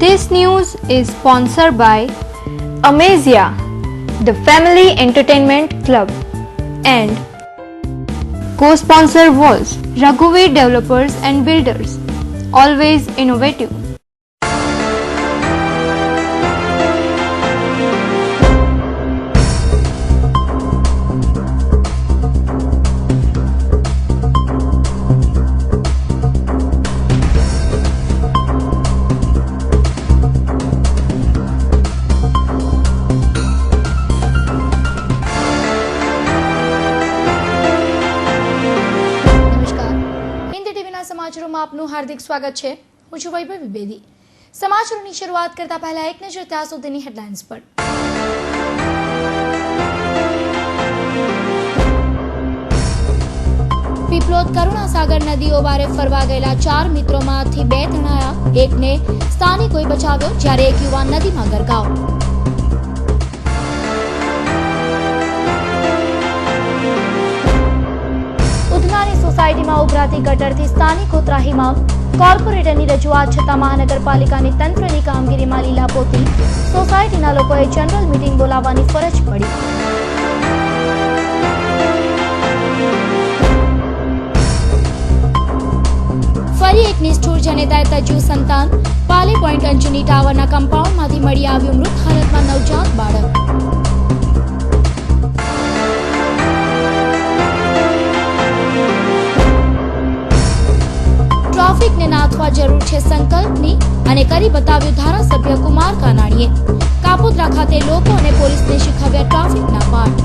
This news is sponsored by Amazia, the Family Entertainment Club, and co-sponsor was Raghuveer Developers and Builders, always innovative. સમાચારોમાં આપનું હાર્દિક સ્વાગત છે। હું છું વૈભવ વિબેદી। સમાચારોની શરૂઆત કરતા પહેલા એક નજર ત્યાં સુધીની હેડલાઇન્સ પર। પીપલોદ કરુણાસાગર નદી ઓવારે ફરવા ગયેલા 4 મિત્રોમાંથી 2 તણાયા, એકને સ્થાનિકોએ બચાવ્યો જ્યારે એક યુવાન નદીમાં ગરકાવ। સોસાયટીમાં ઉભરાતી ગટરથી સ્થાનિકો ત્રાહિમામ, કોર્પોરેટરની રજૂઆત છતાં મહાનગરપાલિકાની તંત્રની કામગીરીમાં લીલાપોતી, સોસાયટીના લોકોએ જનરલ મીટિંગ બોલાવવાની ફરજ પડી। ફરી એક નિષ્ઠુર જનેતાએ તજ્યું સંતાન, પાલી પોઈન્ટ અંજની ટાવરના કમ્પાઉન્ડમાંથી મળી આવ્યું મૃત હાલતમાં નવજાત બાળક। ટ્રાફિકને નાથવા જરૂર છે સંકલ્પની અને કરી બતાવ્યું ધારાસભ્ય કુમાર કાનાણીએ। કાપોદ્રા ખાતે લોકો અને પોલીસને શીખવ્યા ટ્રાફિકના પાઠ।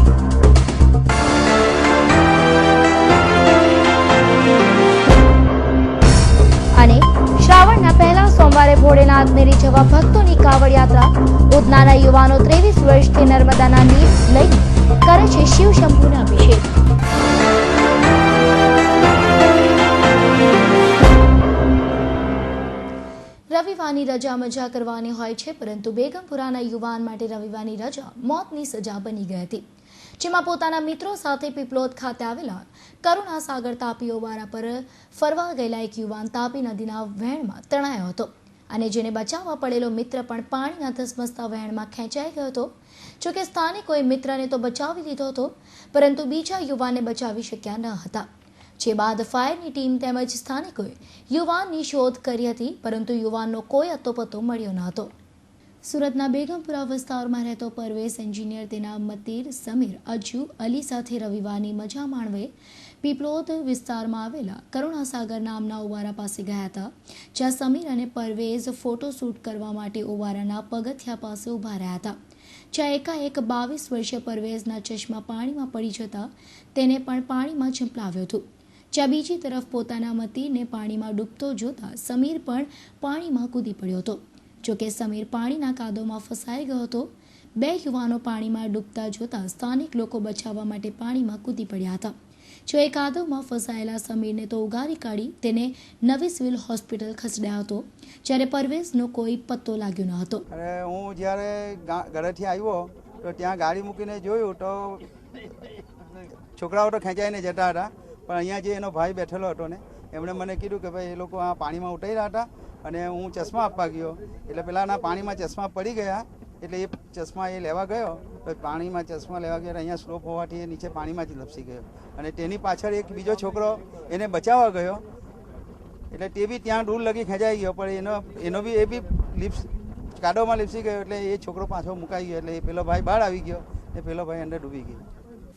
અને શ્રાવણના પહેલા સોમવારે ભોળેનાથ મેરી જવા ભક્તોની કાવડ યાત્રા। ઉધનાના યુવાનો 23 વર્ષથી નર્મદાના નીર લઈને કરે છે શિવ શંભુના અભિષેક। રવિવારની રજા મજા કરવાની હોય છે, પરંતુ બેગમપુરાના યુવાન માટે રવિવારની રજા મોતની સજા બની ગઈ હતી, જેમાં પોતાના મિત્રો સાથે પીપલોદ ખાતે આવેલા કરુણાસાગર તાપી ઓવારા પર ફરવા ગયેલા એક યુવાન તાપી નદીના વહેણમાં તણાયો હતો અને જેને બચાવવા પડેલો મિત્ર પણ પાણીના ધસમસતા વહેણમાં ખેંચાઈ ગયો હતો। જોકે સ્થાનિકોએ મિત્રને તો બચાવી લીધો હતો, પરંતુ બીજા યુવાનને બચાવી શક્યા ન હતા। જે બાદ ફાયરની ટીમ તેમજ સ્થાનિકોએ યુવાનની શોધ કરી હતી, પરંતુ યુવાનનો કોઈ અતોપતો મળ્યો ન હતો। સુરતના બેગમપુરા વિસ્તારમાં રહેતો પરવેઝ એન્જિનિયર તેના મતીર સમીર અજ્જુ અલી સાથે રવિવારની મજા માણવે પીપલોદ વિસ્તારમાં આવેલા કરુણાસાગર નામના ઓવારા પાસે ગયા હતા, જ્યાં સમીર અને પરવેઝ ફોટોશૂટ કરવા માટે ઓવારાના પગથિયા પાસે ઊભા રહ્યા હતા, જ્યાં એકાએક 22 વર્ષીય પરવેઝના ચશ્મા પાણીમાં પડી જતા તેને પણ પાણીમાં ઝંપલાવ્યો હતો, જ્યાં બીજી તરફ પોતાના મતીરને પાણીમાં ડૂબતો જોતા સમીર પણ પાણીમાં કૂદી પડ્યો હતો। જોકે સમીર પાણીના કાદવમાં ફસાઈ ગયો હતો। 2 યુવાનો પાણીમાં ડૂબતા જોતા સ્થાનિક લોકો બચાવવા માટે પાણીમાં કૂદી પડ્યા હતા। જો એ કાદવમાં ફસાયેલા સમીરને તો ઉગારી કાઢી તેને નવી સિવિલ હોસ્પિટલ ખસેડાયો હતો, જ્યારે પરવેઝનો કોઈ પત્તો લાગ્યો ન હતો। હું જ્યારે ઘરેથી આવ્યો તો ત્યાં ગાડી મૂકીને જોયું તો છોકરાઓ તો ખેંચાઈને જતા હતા, પણ અહીંયા જે એનો ભાઈ બેઠેલો હતો ને એમણે મને કીધું કે ભાઈ એ લોકો આ પાણીમાં ઉતરી રહ્યા હતા અને હું ચશ્મા આપવા ગયો, એટલે પેલાના પાણીમાં ચશ્મા પડી ગયા, એટલે એ ચશ્મા એ લેવા ગયો તો પાણીમાં ચશ્મા લેવા ગયો, અહીંયા સ્લોપ હોવાથી એ નીચે પાણીમાં જ લપસી ગયો અને તેની પાછળ એક બીજો છોકરો એને બચાવવા ગયો, એટલે તે બી ત્યાં દૂર લગી ખેંચાઈ ગયો, પણ એનો બી એ બી કાદવમાં લીપસી ગયો, એટલે એ છોકરો પાછો મુકાઈ ગયો, એટલે એ પેલો ભાઈ બહાર આવી ગયો ને પેલો ભાઈ અંદર ડૂબી ગયો।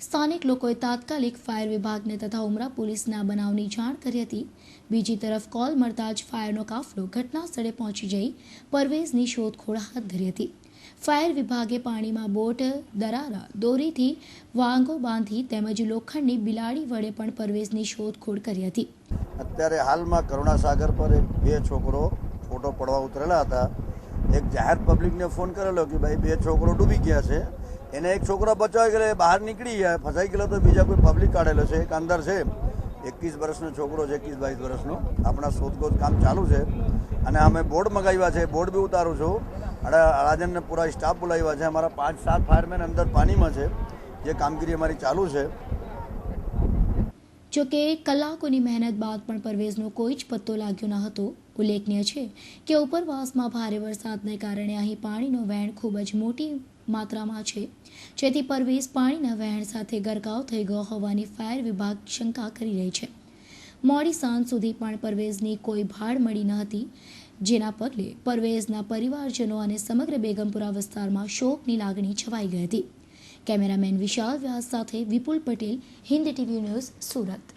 સ્થાનિક લોકોએ તાત્કાલિક ફાયર વિભાગને તથા ઉમરા પોલીસના બનાવની જાણ કરી હતી। બીજી તરફ કોલ મળતા જ ફાયરનો કાફલો ઘટના સ્થળે પહોંચી જઈ પરવેઝની શોધખોળ હાથ ધરી હતી। ફાયર વિભાગે પાણીમાં બોટ, દરારા, દોરીથી વાંગો બાંધી તેમજ લોખંડની બિલાડી વડે પણ પરવેઝની શોધખોળ કરી હતી। અત્યારે હાલમાં કરુણાસાગર પર 2 છોકરો ફોટો પડવા ઉતરેલા હતા। એક જાહેર પબ્લિકને ફોન કરેલો કે ભાઈ 2 છોકરો ડૂબી ગયા છે, એને એક છોકરો બચાવી ગયેલો, બહાર નીકળી ગયા, ફસાઈ ગયેલો તો બીજા કોઈ પબ્લિક કાઢેલો છે, એક અંદર છે 21 વર્ષનો છોકરો છે, 21-22 વર્ષનો। આપણા શોધખોળ કામ ચાલુ છે અને અમે બોર્ડ મંગાવ્યા છે, બોર્ડ બી ઉતારું છું અને અડાજણને પૂરા સ્ટાફ બોલાવ્યા છે। અમારા 5-7 ફાયરમેન અંદર પાણીમાં છે, જે કામગીરી અમારી ચાલુ છે। જોકે કલાકોની મહેનત બાદ પણ પરવેઝનો કોઈ જ પત્તો લાગ્યો ન હતો। ઉલ્લેખનીય છે કે ઉપરવાસમાં ભારે વરસાદને કારણે અહીં પાણીનો વહેણ ખૂબ જ મોટી માત્રામાં છે, જેથી પરવેઝ પાણીના વહેણ સાથે ગરકાવ થઈ ગયો હોવાની ફાયર વિભાગ શંકા કરી રહી છે. મોડી સાંજ સુધી પણ પરવેઝની કોઈ ભાડ મળી ન હતી, જેના પગલે પરવેઝના પરિવારજનો અને સમગ્ર બેગમપુરા વિસ્તારમાં શોકની લાગણી છવાઈ ગઈ હતી. કેમેરામેન વિશાલ વ્યાસ સાથે વિપુલ પટેલ, હિન્દી ટીવી ન્યૂઝ, સુરત.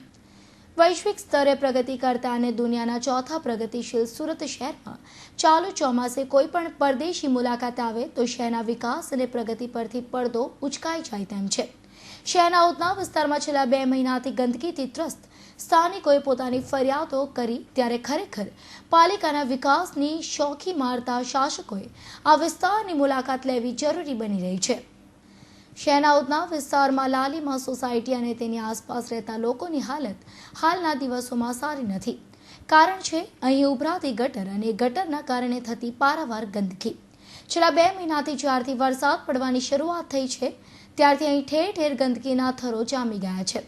વૈશ્વિક સ્તરે પ્રગતિ કરતા અને દુનિયાના ચોથા પ્રગતિશીલ સુરત શહેરમાં ચાલુ ચોમાસે કોઈ પણ પરદેશી મુલાકાત આવે તો શહેરના વિકાસ અને પ્રગતિ પરથી પડદો ઉચકાઈ જાય તેમ છે. શહેરના ઉધના વિસ્તારમાં છેલ્લા 2 મહિનાથી ગંદકીથી ત્રસ્ત સ્થાનિકોએ પોતાની ફરિયાદો કરી ત્યારે ખરેખર પાલિકાના વિકાસની શોખી મારતા શાસકોએ આ વિસ્તારની મુલાકાત લેવી જરૂરી બની રહી છે. શહેરના ઉધના વિસ્તારમાં લાલીમા સોસાયટી અને તેની આસપાસ રહેતા લોકોની હાલત હાલના દિવસોમાં સારી નથી. કારણ છે અહીં ઉભરાતી ગટર અને ગટરના કારણે થતી પારાવાર ગંદકી. છેલ્લા 2 મહિનાથી જ્યારથી વરસાદ પડવાની શરૂઆત થઈ છે ત્યારથી અહીં ઠેર ઠેર ગંદકીના થરો જામી ગયા છે.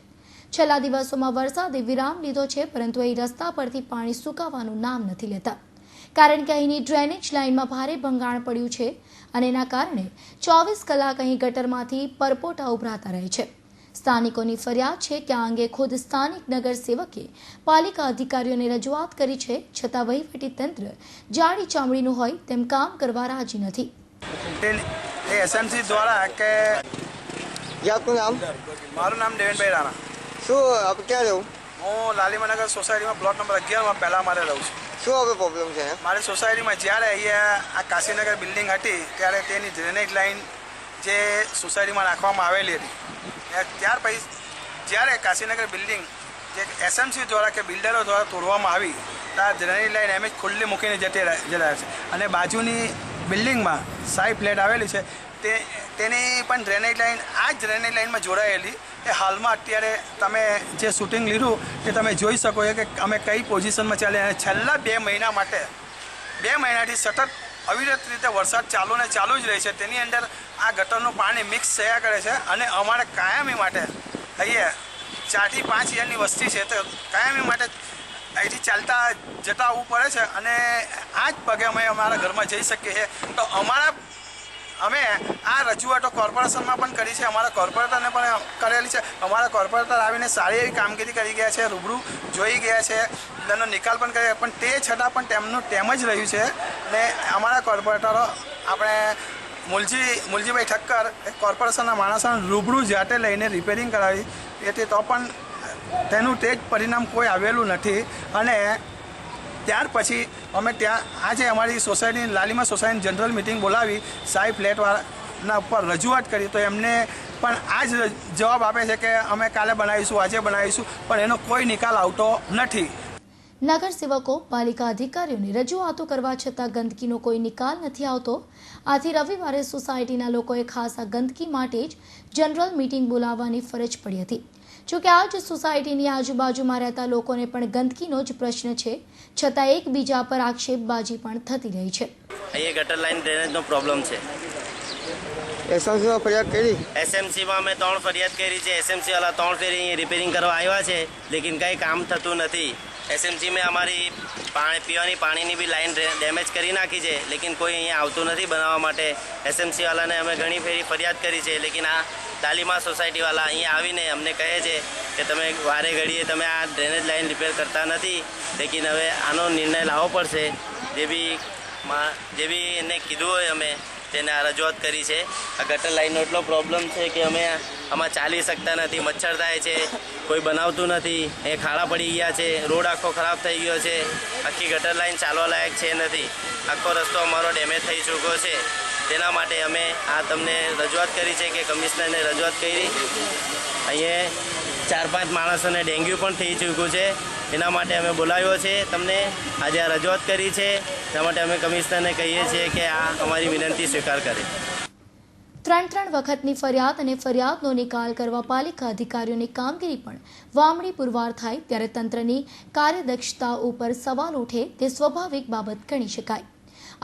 છેલ્લા દિવસોમાં વરસાદે વિરામ લીધો છે, પરંતુ અહીં રસ્તા પરથી પાણી સુકાવાનું નામ નથી લેતા, કારણ કે અહીંની ડ્રેનેજ લાઇનમાં ભારે ભંગાણ પડ્યું છે અને એના કારણે 24 કલાક અહીં ગટરમાંથી પરપોટા ઉભરાતા રહે છે. સ્થાનિકોની ફરિયાદ છે કે આ અંગે ખુદ સ્થાનિક નગર સેવકે પાલિકા અધિકારીઓને રજૂઆત કરી છે, છતાં વહીવટી તંત્ર જાડી ચામડીનું હોય તેમ કામ કરવા રાજી નથી. એસએમસી દ્વારા કે આપનું નામ? મારું નામ દેવેનભાઈ રાણા. શું આપ ક્યાં રહો? હું લાલીમાનગર સોસાયટીમાં પ્લોટ નંબર 11માં પહેલાં મારે રહું છું. શું હવે પ્રોબ્લેમ છે? મારી સોસાયટીમાં જ્યારે અહીંયા આ કાશીનગર બિલ્ડિંગ હતી ત્યારે તેની ડ્રેનેજ લાઇન જે સોસાયટીમાં નાખવામાં આવેલી હતી, ત્યાર પછી જ્યારે કાશીનગર બિલ્ડિંગ જે એસએમસી દ્વારા કે બિલ્ડરો દ્વારા તોડવામાં આવી ત્યાં ડ્રેનેજ લાઇન એમ જ ખુલ્લી મૂકીને જતી રહે છે અને બાજુની બિલ્ડિંગમાં સાઈ ફ્લેટ આવેલી છે તેની પણ ડ્રેનેજ લાઇન આ જ ડ્રેનેજ લાઇનમાં જોડાયેલી. એ હાલમાં અત્યારે તમે જે શૂટિંગ લીધું તે તમે જોઈ શકો છો કે અમે કઈ પોઝિશનમાં ચાલીએ. અને છેલ્લા 2 મહિના માટે 2 મહિનાથી સતત અવિરત રીતે વરસાદ ચાલુ જ રહે છે. તેની અંદર આ ગટરનું પાણી મિક્સ થયા કરે છે અને અમારે કાયમી માટે અહીંયા 4 થી 5 યરની વસ્તી છે તો કાયમી માટે અહીંથી ચાલતા જતા આવવું પડે છે અને આ જ પગે અમે અમારા ઘરમાં જઈ શકીએ છીએ. તો અમે આ રજૂઆતો કોર્પોરેશનમાં પણ કરી છે, અમારા કોર્પોરેટરને પણ કરેલી છે. અમારા કોર્પોરેટર આવીને સારી એવી કામગીરી કરી ગયા છે, રૂબરૂ જોઈ ગયા છે, તેનો નિકાલ પણ કર્યો, પણ તે છતાં પણ તેમનું તેમ જ રહ્યું છે. ને અમારા કોર્પોરેટરો આપણે મુલજીભાઈ ઠક્કર એ કોર્પોરેશનના માણસોને રૂબરૂ જાતે લઈને રિપેરિંગ કરાવી હતી, તો પણ તેનું તે જ પરિણામ કોઈ આવેલું નથી. અને ત્યાર પછી અમે ત્યાં આજે અમારી સોસાયટી લાલીમા સોસાયટી જનરલ મિટિંગ બોલાવી સાઈ ફ્લેટવાળાના ઉપર રજૂઆત કરી, તો એમને પણ આ જ જવાબ આપે છે કે અમે કાલે બનાવીશું, આજે બનાવીશું, પણ એનો કોઈ નિકાલ આવતો નથી. નગરસેવકો પાલિકા અધિકારીઓને રજૂઆતો કરવા છતાં ગંદકીનો કોઈ નિકાલ નથી આવતો. આથી રવિવારે સોસાયટીના લોકોએ ખાસ આ ગંદકી માટે જ જનરલ મિટિંગ બોલાવવાની ફરજ પડી હતી. જોકે આ જ સોસાયટીની આજુબાજુમાં રહેતા લોકોને પણ ગંદકીનો જ પ્રશ્ન છે, છતાં એકબીજા પર આક્ષેપબાજી પણ થતી રહી છે. અહીંયા ગટર લાઈન ડ્રેનેજનો પ્રોબ્લેમ છે. એસએમસીમાં ફરિયાદ કરી? એસએમસીમાં અમે 3 ફરિયાદ કરી છે. એસએમસી વાળા 3 ફેરી અહીંયા રિપેરિંગ કરવા આવ્યા છે, લેકિન કંઈ કામ થતું નથી. એસએમસી મેં અમારી પીવાની પાણીની બી લાઈન ડેમેજ કરી નાખી છે, લેકિન કોઈ અહીંયા આવતું નથી બનાવવા માટે. એસએમસી વાળાને અમે ઘણી ફેરી ફરિયાદ કરી છે, લેકિન આ લાલીમા સોસાયટીવાળા અહીંયા આવીને અમને કહે છે કે તમે વારે ઘડીએ તમે આ ડ્રેનેજ લાઈન રિપેર કરતા નથી, લેકિન હવે આનો નિર્ણય લાવવો પડશે. જે બી એને કીધું હોય અમે તેને આ રજૂઆત કરી છે. આ ગટર લાઈનનો એટલો પ્રોબ્લેમ છે કે અમે આમાં ચાલી શકતા નથી, મચ્છર થાય છે, કોઈ બનાવતું નથી, એ ખાડા પડી ગયા છે, રોડ આખો ખરાબ થઈ ગયો છે, આખી ગટર લાઈન ચાલવા લાયક છે નથી, આખો રસ્તો અમારો ડેમેજ થઈ ચૂક્યો છે. તેના માટે અમે આ તમને રજૂઆત કરી છે કે કમિશનરને રજૂઆત કરી. અહીંયા 4-5 માણસોને ડેન્ગ્યુ પણ થઈ ચૂક્યું છે, એના માટે અમે બોલાવ્યો છે તમને. આજે આ રજૂઆત કરી છે, એના માટે અમે કમિશનરને કહીએ છીએ કે આ અમારી વિનંતી સ્વીકાર કરે. 3 વખતની ફરિયાદ અને ફરિયાદનો નિકાલ કરવા પાલિકા અધિકારીઓની કામગીરી પણ વામડી પુરવાર થાય ત્યારે તંત્રની કાર્યદક્ષતા ઉપર સવાલ ઉઠે તે સ્વાભાવિક બાબત ગણી શકાય.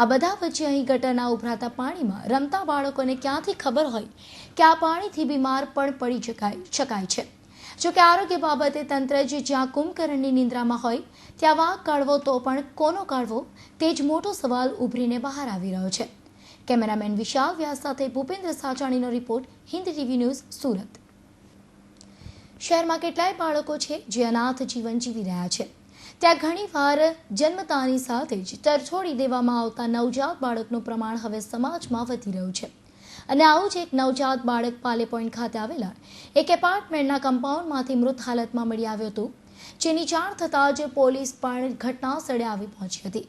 આ બધા વચ્ચે અહીં ગટરના ઉભરાતા પાણીમાં રમતા બાળકોને ક્યાંથી ખબર હોય કે આ પાણીથી બીમાર પણ પડી શકાય છે. જોકે આરોગ્ય બાબતે તંત્ર જે જ્યાં કુંભકર્ણની નિંદ્રામાં હોય ત્યાં વાઘ કાઢવો તો પણ કોનો કાઢવો તે જ મોટો સવાલ ઉભરીને બહાર આવી રહ્યો છે. કેમેરામેન વિશાલ વ્યાસ સાથે ભૂપેન્દ્ર સાચાણીનો report, Hind TV news, Surat. શહેરમાં કેટલાય બાળકો છે જે અનાથ જીવન જીવી રહ્યા છે. ત્યાં ઘણીવાર જન્મતાની સાથે જ તરછોડી દેવામાં આવતા નવજાત બાળકનું પ્રમાણ હવે સમાજમાં વધી રહ્યું છે. અને આવું જ એક નવજાત બાળક પાલે પોઈન્ટ ખાતે આવેલા એક એપાર્ટમેન્ટના કમ્પાઉન્ડમાંથી મૃત હાલતમાં મળી આવ્યું હતું, જેની જાણ થતાં જ પોલીસ પણ ઘટના સ્થળે આવી પહોંચી હતી.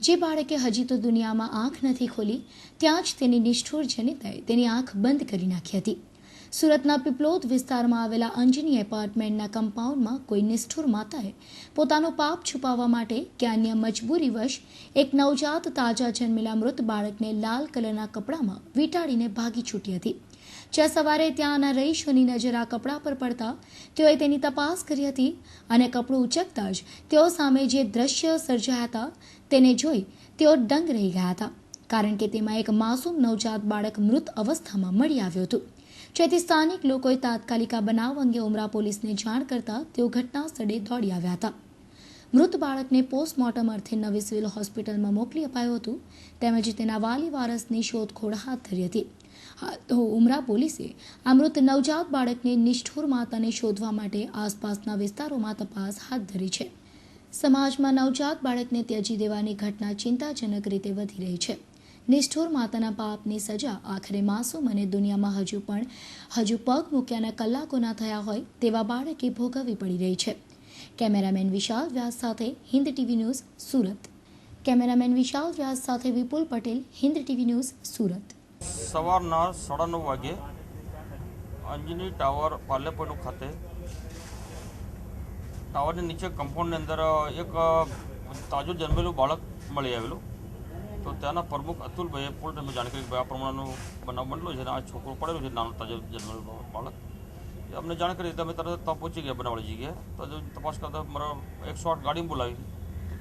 જે બાળકે હજી તો દુનિયામાં આંખ નથી ખોલી ત્યાં જ તેની નિષ્ઠુર જનિતાએ તેની આંખ બંધ કરી નાખી હતી. સુરતના પીપલોદ વિસ્તારમાં આવેલા અંજની એપાર્ટમેન્ટના કમ્પાઉન્ડમાં કોઈ નિષ્ઠુર માતાએ પોતાનો પાપ છુપાવવા માટે કે અન્ય મજબૂરીવશ એક નવજાત તાજા જન્મેલા મૃત બાળકને લાલ કલરના કપડામાં વીંટાળીને ભાગી છૂટી હતી. જ્યાં સવારે ત્યાંના રહીશોની નજર આ કપડા પર પડતા તેઓએ તેની તપાસ કરી હતી અને કપડું ઉચકતા જ તેઓ સામે જે દ્રશ્ય સર્જાયા હતા તેને જોઈ તેઓ દંગ રહી ગયા હતા, કારણ કે તેમાં એક માસૂમ નવજાત બાળક મૃત અવસ્થામાં મળી આવ્યું હતું. જેથી સ્થાનિક લોકોએ તાત્કાલિક આ બનાવ અંગે ઉમરા પોલીસને જાણ કરતા તેઓ ઘટના સ્થળે દોડી આવ્યા હતા. મૃત બાળકને પોસ્ટમોર્ટમ અર્થે નવી સિવિલ હોસ્પિટલમાં મોકલી અપાયું હતું, તેમજ તેના વાલી વારસની શોધખોળ હાથ ધરી હતી. તો ઉમરા પોલીસે આ મૃત નવજાત બાળકની નિષ્ઠુર માતાને શોધવા માટે આસપાસના વિસ્તારોમાં તપાસ હાથ ધરી છે. સમાજમાં નવજાત બાળકને ત્યજી દેવાની ઘટના ચિંતાજનક રીતે વધી રહી છે. નિષ્ઠુર માતાના પાપની સજા આખરે માસૂમ અને દુનિયામાં હજુ પગ મૂક્યાના કલાકોના થયા હોય તેવા બાળકે ભોગવવી પડી રહી છે. કેમેરામેન વિશાલ વ્યાસ સાથે Hind TV news, Surat. Cameraman Vishal Vyas સાથે વિપુલ પટેલ, હિન્દ ટીવી ન્યૂઝ, સુરત. સવારના 9:30 વાગે અંજની ટાવર પાલેપોઈન્ટ ખાતે ટાવરની નીચે કમ્પાઉન્ડની અંદર એક તાજું જન્મેલું બાળક મળી આવેલું. તો ત્યાંના પ્રમુખ અતુલભાઈએ પોલીસને જાણ કરી કે આ પ્રમાણેનો બનાવ બનેલો છે અને આ છોકરો પડેલો છે, નાનો તાજો જન્મેલો બાળક. અમને જાણ કરી અમે તરત ત્યાં પહોંચી ગયા બનાવડી જગ્યાએ. તો તપાસ કરતા મારા 108 ગાડી બોલાવી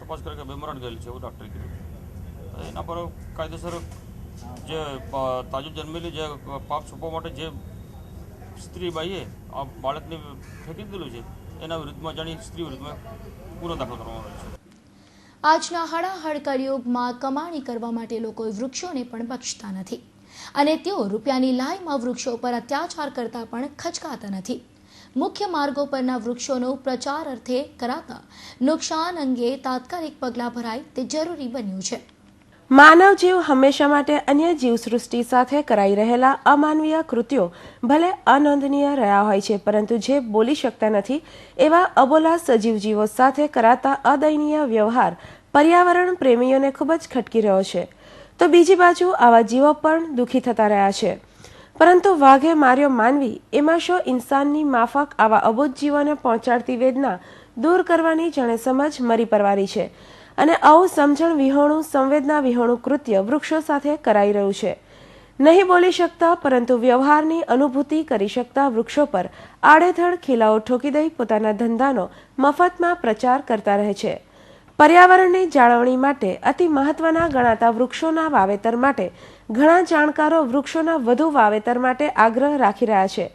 તપાસ કરી કે બે મરણ ગયેલ છે એવું ડૉક્ટરે કીધું. તો એના પર કાયદેસર જે તાજું જન્મેલી જે પાપ છુપવા માટે જે સ્ત્રી બાઈએ આ બાળકને ફેંકી દીધેલું છે એના વિરુદ્ધમાં જાણી સ્ત્રી વિરુદ્ધમાં ગુનો દાખલ કરવામાં આવ્યો છે. આજના હળાહળ કળિયુગમાં કમાણી કરવા માટે લોકો વૃક્ષોને પણ બક્ષતા નથી અને તેઓ રૂપિયાની લાઈમાં વૃક્ષો પર અત્યાચાર કરતા પણ ખચકાતા નથી. મુખ્ય માર્ગો પરના વૃક્ષોનો પ્રચાર અર્થે કરાતા નુકસાન અંગે તાત્કાલિક પગલાં ભરાય તે જરૂરી બન્યું છે. માનવ જીવ હંમેશા માટે અન્ય જીવસૃષ્ટિ સાથે કરાઈ રહેલા અમાનવીય કૃત્યો ભલે અનોંધનીય રહ્યા હોય છે, પરંતુ જે બોલી શકતા નથી એવા અબોલા સજીવ જીવો સાથે કરાતા અદયનીય વ્યવહાર પર્યાવરણ પ્રેમીઓને ખૂબ જ ખટકી રહ્યો છે. તો બીજી બાજુ આવા જીવો પણ દુઃખી થતા રહ્યા છે. પરંતુ વાઘે માર્યો માનવી એમાં શો ઇન્સાનની માફક આવા અબોધ જીવોને પહોંચાડતી વેદના દૂર કરવાની જાણે સમજ મરી પરવારી છે અને આવું સમજણ વિહોણું સંવેદના વિહોણું કૃત્ય વૃક્ષો સાથે કરાઈ રહ્યું છે. નહીં બોલી શકતા પરંતુ વ્યવહારની અનુભૂતિ કરી શકતા વૃક્ષો પર આડેધડ ખીલાઓ ઠોકી દઈ પોતાના ધંધાનો મફતમાં પ્રચાર કરતા રહે છે. પર્યાવરણની જાળવણી માટે અતિ મહત્વના ગણાતા વૃક્ષોના વાવેતર માટે ઘણા જાણકારો વૃક્ષોના વધુ વાવેતર માટે આગ્રહ રાખી રહ્યા છે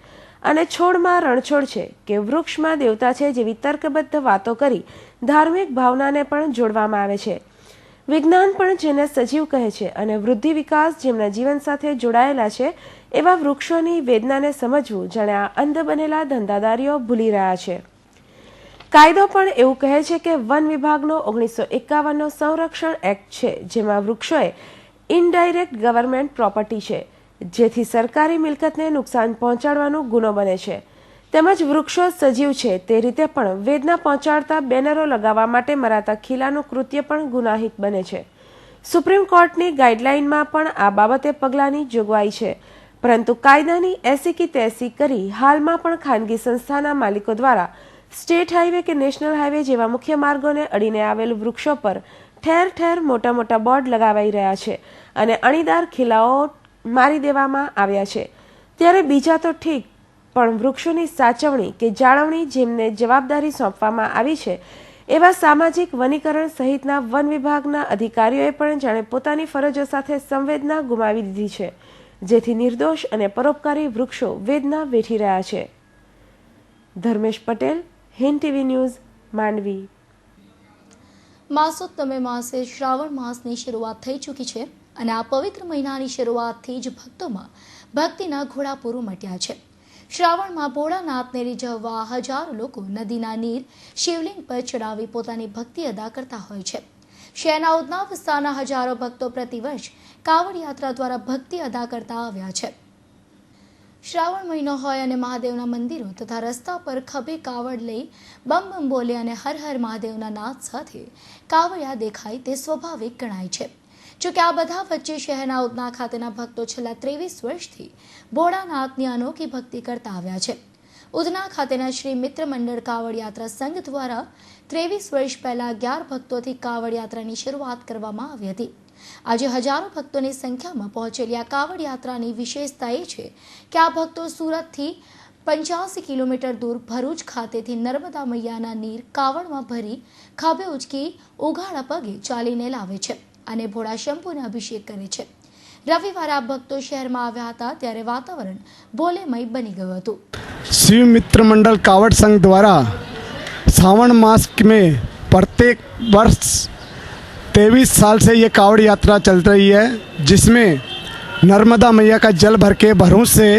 અને છોડમાં રણછોડ છે કે વૃક્ષમાં દેવતા છે જેવી તર્કબદ્ધ વાતો કરી ધાર્મિક ભાવનાને પણ જોડવામાં આવે છે. વિજ્ઞાન પણ જેને સજીવ કહે છે અને વૃદ્ધિ વિકાસ જેમના જીવન સાથે જોડાયેલા છે એવા વૃક્ષોની વેદનાને સમજવું જાણે આ અંધ બનેલા ધંધાદારીઓ ભૂલી રહ્યા છે. કાયદો પણ એવું કહે છે કે વન વિભાગનો 1951નો સંરક્ષણ એક્ટ છે, જેમાં વૃક્ષોએ ઇનડાયરેક્ટ ગવર્મેન્ટ પ્રોપર્ટી છે, જેથી સરકારી મિલકતને નુકસાન પહોંચાડવાનો ગુનો બને છે. તેમજ વૃક્ષો સજીવ છે તે રીતે પણ વેદના પહોંચાડતા બેનરો લગાવવા માટે મરાતા ખીલાનું કૃત્ય પણ ગુનાહિત બને છે. સુપ્રીમ કોર્ટની ગાઈડલાઇનમાં પણ આ બાબતે પગલાંની જોગવાઈ છે, પરંતુ કાયદાની એસી કી તેસી કરી હાલમાં પણ ખાનગી સંસ્થાના માલિકો દ્વારા સ્ટેટ હાઈવે કે નેશનલ હાઈવે જેવા મુખ્ય માર્ગોને અડીને આવેલ વૃક્ષો પર ઠેર ઠેર મોટા મોટા બોર્ડ લગાવાઈ રહ્યા છે અને અણીદાર ખીલાઓ મારી દેવામાં આવ્યા છે. ત્યારે બીજા તો ઠીક, પણ વૃક્ષોની સાચવણી કે જાળવણી જેમને જવાબદારી સોંપવામાં આવી છે એવા સામાજિક વનીકરણ સહિતના વન વિભાગના અધિકારીઓએ પણ જાણે પોતાની ફરજો સાથે સંવેદના ગુમાવી દીધી છે, જેથી નિર્દોષ અને પરોપકારી વૃક્ષો વેદના વેઠી રહ્યા છે. Dharmesh Patel, Hind TV news, Mandvi. માસોત્તમે માસે શ્રાવણ માસની શરૂઆત થઈ ચૂકી છે અને આ પવિત્ર મહિનાની શરૂઆતથી જ ભક્તોમાં ભક્તિના ઘોડાપૂર ઉમટ્યા છે. શ્રાવણમાં ભોળાનાથને રીઝવવા હજારો લોકો નદીના નીર શિવલિંગ પર ચડાવી પોતાની ભક્તિ અદા કરતા હોય છે. શહેરના ઉધના વિસ્તારના હજારો ભક્તો પ્રતિવર્ષ કાવડ યાત્રા દ્વારા ભક્તિ અદા કરતા આવ્યા છે. શ્રાવણ મહિનો હોય અને મહાદેવના મંદિરો તથા રસ્તા પર ખભે કાવડ લઈ બમ બમ બોલે અને હર હર મહાદેવના નાદ સાથે કાવડિયા દેખાય તે સ્વાભાવિક ગણાય છે. જોકે આ બધા વચ્ચે શહેરના ઉધના ખાતેના ભક્તો છેલ્લા 23 વર્ષથી ભોળાનાથની અનોખી ભક્તિ કરતા આવ્યા છે. ઉધના ખાતેના શ્રી મિત્ર મંડળ કાવડ યાત્રા સંઘ દ્વારા 23 વર્ષ પહેલા 11 ભક્તોથી કાવડ યાત્રાની શરૂઆત કરવામાં આવી હતી. આજે હજારો ભક્તોની સંખ્યામાં પહોંચેલી આ કાવડ યાત્રાની વિશેષતા એ છે કે આ ભક્તો સુરતથી 85 કિલોમીટર દૂર ભરૂચ ખાતેથી નર્મદા મૈયાના નીર કાવડમાં ભરી ખભે ઉચકી ઉઘાડા પગે ચાલીને લાવે છે અને ભોળા શંભુને અભિષેક કરે છે. રવિવારે આ ભક્તો શહેરમાં આવ્યા હતા ત્યારે વાતાવરણ ભોલેમય બની ગયું હતું. शिव मित्र मंडल कावड़ संघ द्वारा सावन मास में प्रत्येक वर्ष 23 साल से ये कावड़ यात्रा चल रही है, जिसमें नर्मदा मैया का जल भर के भरूच से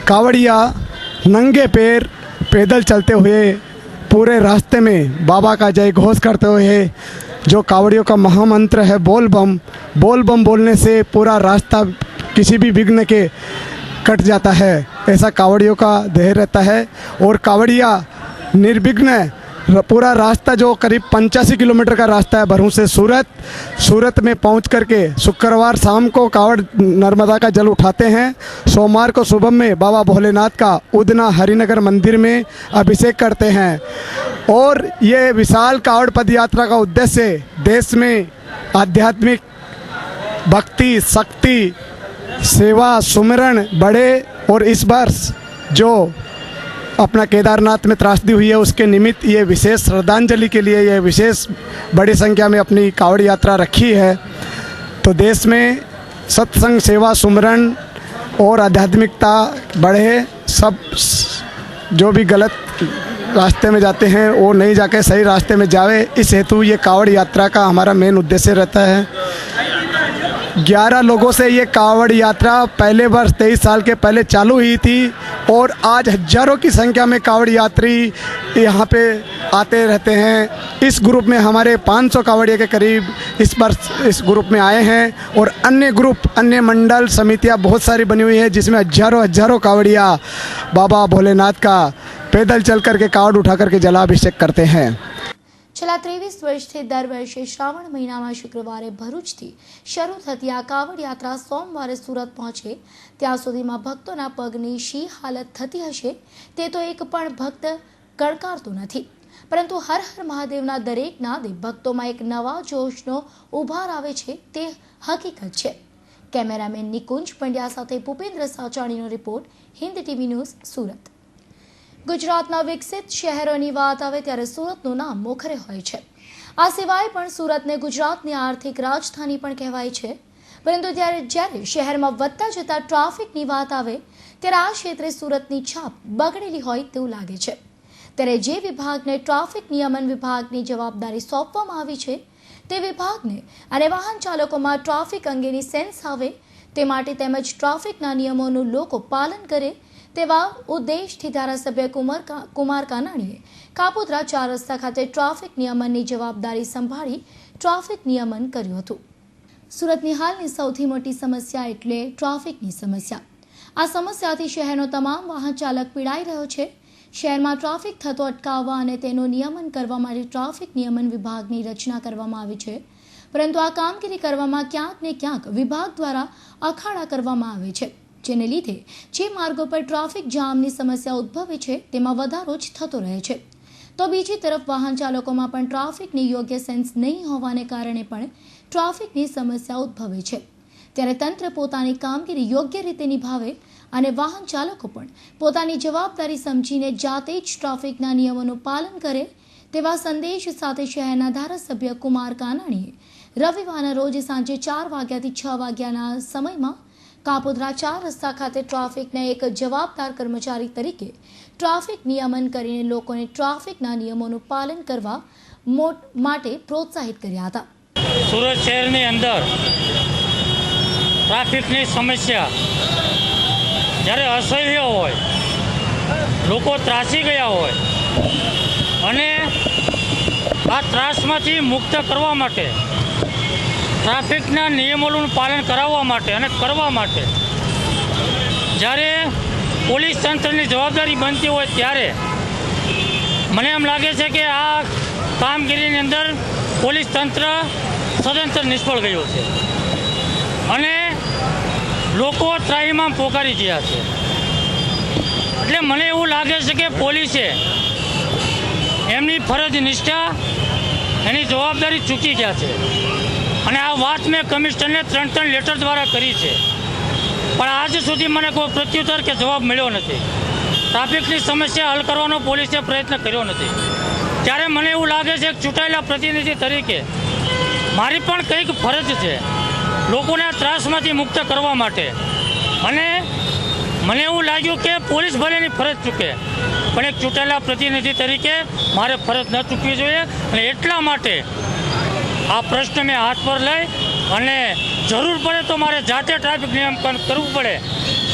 कावड़िया नंगे पैर पैदल चलते हुए पूरे रास्ते में बाबा का जय घोष करते हुए जो कावड़ियों का महामंत्र है बोल बम बोलने से पूरा रास्ता किसी भी विघ्न के कट जाता है, ऐसा कावड़ियों का ध्येय रहता है. और कावड़िया निर्विघ्न पूरा रास्ता जो करीब 85 किलोमीटर का रास्ता है भरूच से सूरत में पहुंच करके शुक्रवार शाम को कावड़ नर्मदा का जल उठाते हैं. सोमवार को सुबह में बाबा भोलेनाथ का उधना हरिनगर मंदिर में अभिषेक करते हैं. और ये विशाल कावड़ पद यात्रा का उद्देश्य देश में आध्यात्मिक भक्ति शक्ति सेवा सुमिरन बढ़े और इस वर्ष जो अपना केदारनाथ में त्रासदी हुई है उसके निमित्त ये विशेष श्रद्धांजलि के लिए ये विशेष बड़ी संख्या में अपनी कावड़ यात्रा रखी है. तो देश में सत्संग सेवा सुमिरन और आध्यात्मिकता बढ़े, सब जो भी गलत रास्ते में जाते हैं वो नहीं जाके सही रास्ते में जावे, इस हेतु ये कावड़ यात्रा का हमारा मेन उद्देश्य रहता है. 11 लोगों से ये कावड़ यात्रा पहले वर्ष 23 साल के पहले चालू हुई थी और आज हजारों की संख्या में कावड़ यात्री यहाँ पे आते रहते हैं. इस ग्रुप में हमारे 500 कावड़िया के करीब इस वर्ष इस ग्रुप में आए हैं और अन्य ग्रुप अन्य मंडल समितियाँ बहुत सारी बनी हुई हैं, जिसमें हजारों कावड़िया बाबा भोलेनाथ का पैदल चल करके कावड़ उठा करके जलाभिषेक करते हैं. છેલ્લા 23 વર્ષથી દર વર્ષે શ્રાવણ મહિનામાં શુક્રવારે ભરૂચથી શરૂ થતી આ કાવડ યાત્રા સોમવારે સુરત પહોંચે ત્યાં સુધીમાં ભક્તોના પગની શી હાલત થતી હશે તે તો એક પણ ભક્ત ગણકારતો નથી. પરંતુ હર હર મહાદેવના દરેક નાદે ભક્તોમાં એક નવા જોશનો ઉભાર આવે છે તે હકીકત છે. કેમેરામેન નિકુંજ પંડ્યા સાથે ભૂપેન્દ્ર સાચાણીનો report, Hind TV news, Surat. ગુજરાતના વિકસિત શહેરોની વાત આવે ત્યારે સુરતનું નામ મોખરે હોય છે. આ સિવાય પણ સુરતને ગુજરાતની આર્થિક રાજધાની પણ કહેવાય છે. પરંતુ જ્યારે શહેરમાં વધતા જતા ટ્રાફિકની વાત આવે ત્યારે આ ક્ષેત્રે સુરતની છાપ બગડેલી હોય તેવું લાગે છે. ત્યારે જે વિભાગને ટ્રાફિક નિયમન વિભાગની જવાબદારી સોંપવામાં આવી છે તે વિભાગને અને વાહન ચાલકોમાં ટ્રાફિક અંગેની સેન્સ આવે તે માટે તેમજ ટ્રાફિકના નિયમોનું લોકો પાલન કરે તેવા ઉદ્દેશથી ધારાસભ્ય કુમાર કાનાણીએ કાપોદ્રા 4 રસ્તા ખાતે ટ્રાફિક નિયમનની જવાબદારી સંભાળી ટ્રાફિક નિયમન કર્યું હતું. સુરતની હાલની સૌથી મોટી સમસ્યા એટલે ટ્રાફિકની સમસ્યા. આ સમસ્યાથી શહેરનો તમામ વાહન ચાલક પીડાઈ રહ્યો છે. શહેરમાં ટ્રાફિક થતો અટકાવવા અને તેનું નિયમન કરવા માટે ટ્રાફિક નિયમન વિભાગની રચના કરવામાં આવી છે. પરંતુ આ કામગીરી કરવામાં ક્યાંક ને ક્યાંક વિભાગ દ્વારા અખાડા કરવામાં આવે છે, જેને લીધે જે માર્ગો પર ટ્રાફિક જામની સમસ્યા ઉદ્ભવે છે તેમાં વધારો જ થતો રહે છે. તો બીજી તરફ વાહન ચાલકોમાં પણ ટ્રાફિકની યોગ્ય સેન્સ નહીં હોવાને કારણે પણ ટ્રાફિકની સમસ્યા ઉદ્ભવે છે. ત્યારે તંત્ર પોતાની કામગીરી યોગ્ય રીતે નિભાવે અને વાહન ચાલકો પણ પોતાની જવાબદારી સમજીને જાતે જ ટ્રાફિકના નિયમોનું પાલન કરે તેવા સંદેશ સાથે શહેરના ધારાસભ્ય કુમાર કાનાણીએ રવિવારના રોજ સાંજે 4 વાગ્યાથી 6 વાગ્યાના સમયમાં કાપોદ્રા 4 રસ્તા ખાતે ટ્રાફિકના એક જવાબદાર કર્મચારી તરીકે ટ્રાફિક નિયમન કરીને લોકોને ટ્રાફિકના નિયમોનું પાલન કરવા માટે પ્રોત્સાહિત કર્યા હતા. સુરત શહેરની અંદર ટ્રાફિકની સમસ્યા જ્યારે અસહ્ય હોય, લોકો ત્રાસી ગયા હોય અને આ ત્રાસમાંથી મુક્ત કરવા માટે ટ્રાફિકના નિયમોનું પાલન કરાવવા માટે અને કરવા માટે જ્યારે પોલીસ તંત્રની જવાબદારી બનતી હોય ત્યારે મને એમ લાગે છે કે આ કામગીરીની અંદર પોલીસ તંત્ર સદંતર નિષ્ફળ ગયું છે અને લોકો ત્રાહિમામ પોકારી ગયા છે. એટલે મને એવું લાગે છે કે પોલીસે એમની ફરજ નિષ્ઠા, એની જવાબદારી ચૂકી ગયા છે અને આ વાત મેં કમિશનરને 3 લેટર દ્વારા કરી છે, પણ આજ સુધી મને કોઈ પ્રત્યુત્તર કે જવાબ મળ્યો નથી. ટ્રાફિકની સમસ્યા હલ કરવાનો પોલીસે પ્રયત્ન કર્યો નથી. ત્યારે મને એવું લાગે છે કે ચૂંટાયેલા પ્રતિનિધિ તરીકે મારી પણ કંઈક ફરજ છે લોકોને આ ત્રાસમાંથી મુક્ત કરવા માટે. અને મને એવું લાગ્યું કે પોલીસ ભલેની ફરજ ચૂકે, પણ એક ચૂંટાયેલા પ્રતિનિધિ તરીકે મારે ફરજ ન ચૂકવી જોઈએ અને એટલા માટે આ પ્રશ્ન મેં હાથ પર લઈ અને જરૂર પડે તો મારે જાતે ટ્રાફિક નિયમન કરવું પડે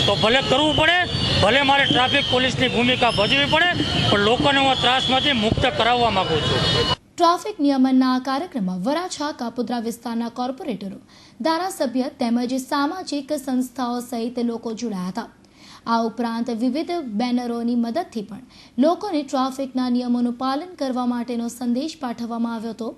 તો ભલે કરવું પડે, ભલે મારે ટ્રાફિક પોલીસની ભૂમિકા ભજવવી પડે, પણ લોકોને હું ત્રાસમાંથી મુક્ત કરાવવા માગું છું. ટ્રાફિક નિયમનના આ કાર્યક્રમમાં વરાછા કાપોદ્રા વિસ્તારના કોર્પોરેટરો, ધારાસભ્ય તેમજ સામાજિક સંસ્થાઓ સહિત લોકો જોડાયા હતા. આ ઉપરાંત વિવિધ બેનરોની મદદથી પણ લોકોને ટ્રાફિકના નિયમોનું પાલન કરવા માટેનો સંદેશ પાઠવવામાં આવ્યો હતો.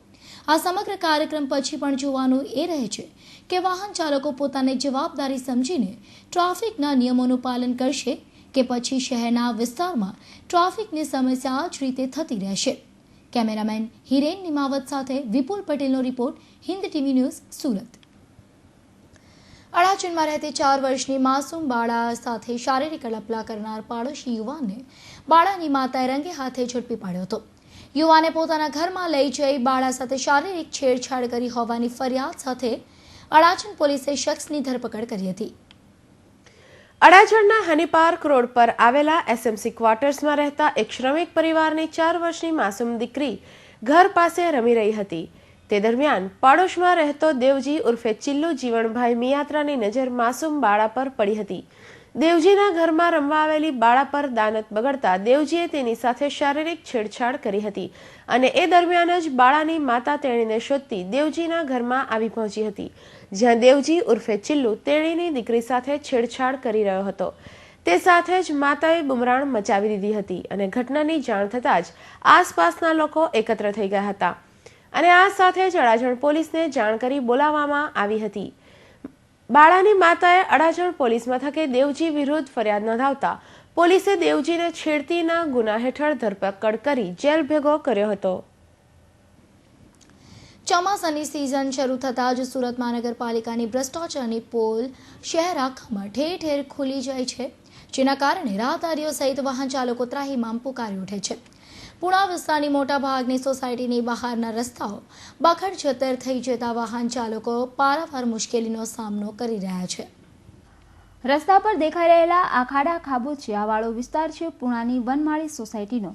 આ સમગ્ર કાર્યક્રમ પછી પણ જોવાનું એ રહે છે કે વાહન ચાલકો પોતાની જવાબદારી સમજીને ટ્રાફિકના નિયમોનું પાલન કરશે કે પછી શહેરના વિસ્તારમાં ટ્રાફિકની સમસ્યા આ જ રીતે થતી રહેશે. કેમેરામેન હિરેન નિમાવત સાથે વિપુલ પટેલનો report, Hind TV news, Surat. અડાજણમાં રહેતી 4 વર્ષની માસૂમ બાળા સાથે શારીરિક અડપલા કરનાર પાડોશી યુવાનને બાળાની માતાએ રંગે હાથે ઝડપી પાડ્યો હતો. યુવાને પોતાના ઘરમાં લઈ જઈ બાળા સાથે શારીરિક છેડછાડ કરી હોવાની ફરિયાદ સાથે અડાજણ પોલીસે શખ્સની ધરપકડ કરી હતી. અડાજણના હની પાર્ક રોડ પર આવેલા એસએમસી ક્વાર્ટર્સમાં રહેતા એક શ્રમિક પરિવારની 4 વર્ષની માસૂમ દીકરી ઘર પાસે રમી રહી હતી. તે દરમિયાન પાડોશમાં રહેતો દેવજી ઉર્ફે ચિલ્લુ જીવણભાઈ મિયાત્રાની નજર માસૂમ બાળા પર પડી હતી. દેવજીના ઘરમાં રમવા આવેલી બાળા પર દાનત બગડતા દેવજીએ તેની સાથે શારીરિક છેડછાડ કરી હતી અને એ દરમિયાન જ બાળાની માતા તેણીને શોધતી દેવજીના ઘરમાં આવી પહોંચી હતી, જ્યાં દેવજી ઉર્ફે ચિલ્લુ તેણીની દીકરી સાથે છેડછાડ કરી રહ્યો હતો. તે સાથે જ માતાએ બુમરાણ મચાવી દીધી હતી અને ઘટનાની જાણ થતાં જ આસપાસના લોકો એકત્ર થઈ ગયા હતા અને આ સાથે જ અડાજણ પોલીસને જાણ કરી બોલાવવામાં આવી હતી. બાળાની માતાએ અડાજણ પોલીસ મથકે દેવજી વિરુદ્ધ ફરિયાદ નોંધાવતા પોલીસે દેવજીને છેડતીના ગુના હેઠળ ધરપકડ કરી જેલ ભેગો કર્યો હતો. ચોમાસાની સિઝન શરૂ થતાં જ સુરત મહાનગરપાલિકાની ભ્રષ્ટાચારની પોલ શહેર આખામાં ઠેર ઠેર ખુલી જાય છે, જેના કારણે રાહદારીઓ સહિત વાહન ચાલકો ત્રાહિમામ પુકારી ઉઠે છે. પુણા વિસ્તારની મોટા ભાગની સોસાયટીની બહારના રસ્તાઓ બખડ-જતર થઈ જતા વાહન ચાલકો પારાવાર મુશ્કેલીનો સામનો કરી રહ્યા છે. રસ્તા પર દેખાઈ રહેલા આ ખાડા ખાબોચિયાવાળો વિસ્તાર છે પુણાની વનમાળી સોસાયટીનો.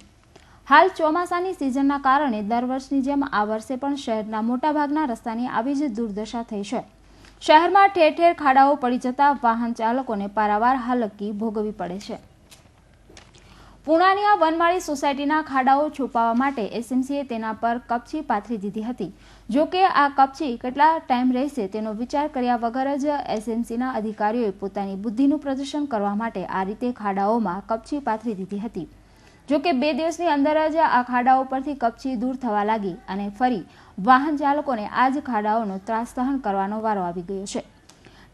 હાલ ચોમાસાની સિઝનના કારણે દર વર્ષની જેમ આ વર્ષે પણ શહેરના મોટાભાગના રસ્તાની આવી જ દુર્દશા થઈ છે. શહેરમાં ઠેર ઠેર ખાડાઓ પડી જતા વાહન ચાલકોને પારાવાર હાલાકી ભોગવવી પડે છે. પુણાની આ વનમાળી સોસાયટીના ખાડાઓ છુપાવવા માટે એસએમસીએ તેના પર કપચી પાથરી દીધી હતી. જો કે આ કપચી કેટલા ટાઈમ રહેશે તેનો વિચાર કર્યા વગર જ એસએમસીના અધિકારીઓએ પોતાની બુદ્ધિનું પ્રદર્શન કરવા માટે આ રીતે ખાડાઓમાં કપચી પાથરી દીધી હતી. જો કે 2 દિવસની અંદર જ આ ખાડાઓ પરથી કપચી દૂર થવા લાગી અને ફરી વાહન ચાલકોને આ જ ખાડાઓનો ત્રાસ સહન કરવાનો વારો આવી ગયો છે.